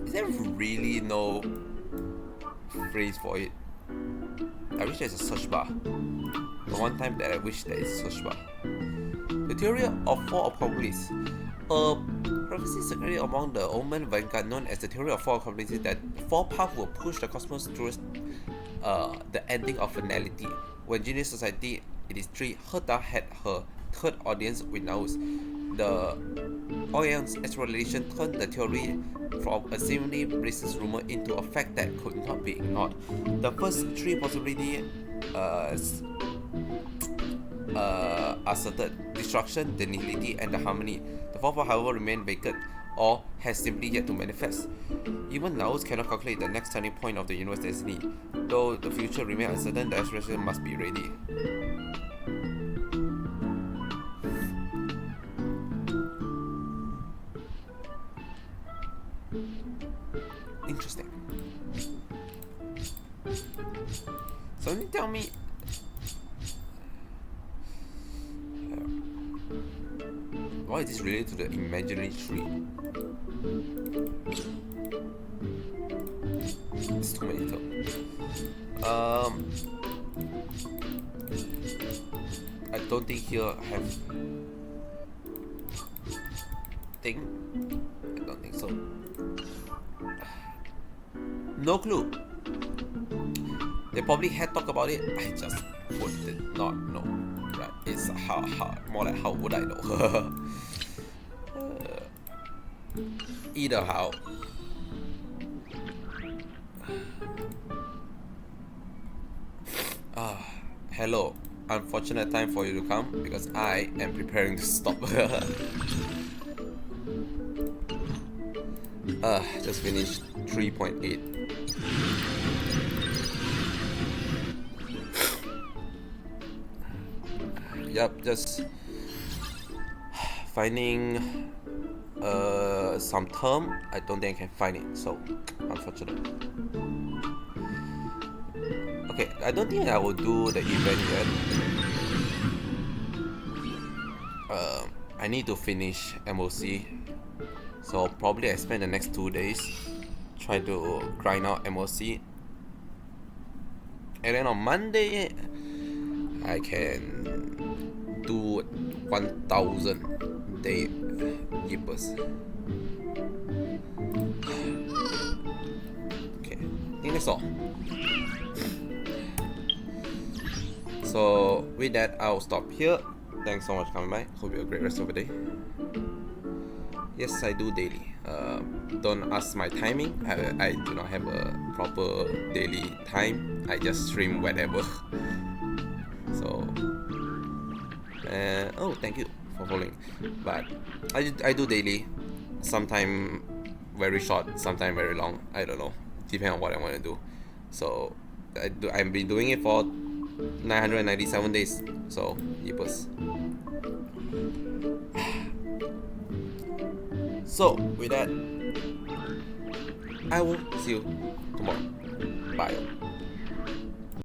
Is there really no phrase for it? I wish there's a search bar. The one time that I wish there is a search bar. The theory of four accomplices. A prophecy circulated among the Omen Vanguard known as the theory of four accomplices that four paths will push the cosmos towards the ending of finality. When Genius Society 83 Herta had her third audience with Naus, the Orion's extrapolation turned the theory from a seemingly baseless rumor into a fact that could not be ignored. The first three possibilities asserted destruction, the nihility, and the harmony. The fourth one, however, remained vacant or has simply yet to manifest. Even Naus cannot calculate the next turning point of the universe's destiny. Though the future remains uncertain, the expression must be ready. Interesting. So you tell me, why is this related to the imaginary tree? It's too many terms. I don't think here have thing. I don't think so. No clue. They probably had talked about it. I just did not know. Right? It's how more like how would I know? Either how. Hello. Unfortunate time for you to come because I am preparing to stop. Just finished 3.8. Yup, just finding some term. I don't think I can find it, so unfortunate. Okay, I don't think I will do the event yet. I need to finish MOC, so probably I spend the next 2 days try to grind out MOC, and then on Monday I can do 1000 day Yippers. Okay, I think that's all. So with that, I'll stop here. Thanks so much for coming by. Hope you have a great rest of the day. Yes, I do daily. Don't ask my timing. I do not have a proper daily time. I just stream whenever. So oh, thank you for following. But I do daily. Sometime very short, sometime very long. I don't know. Depending on what I want to do. So I've been doing it for 997 days. So yippers. So with that, I will see you tomorrow. Bye.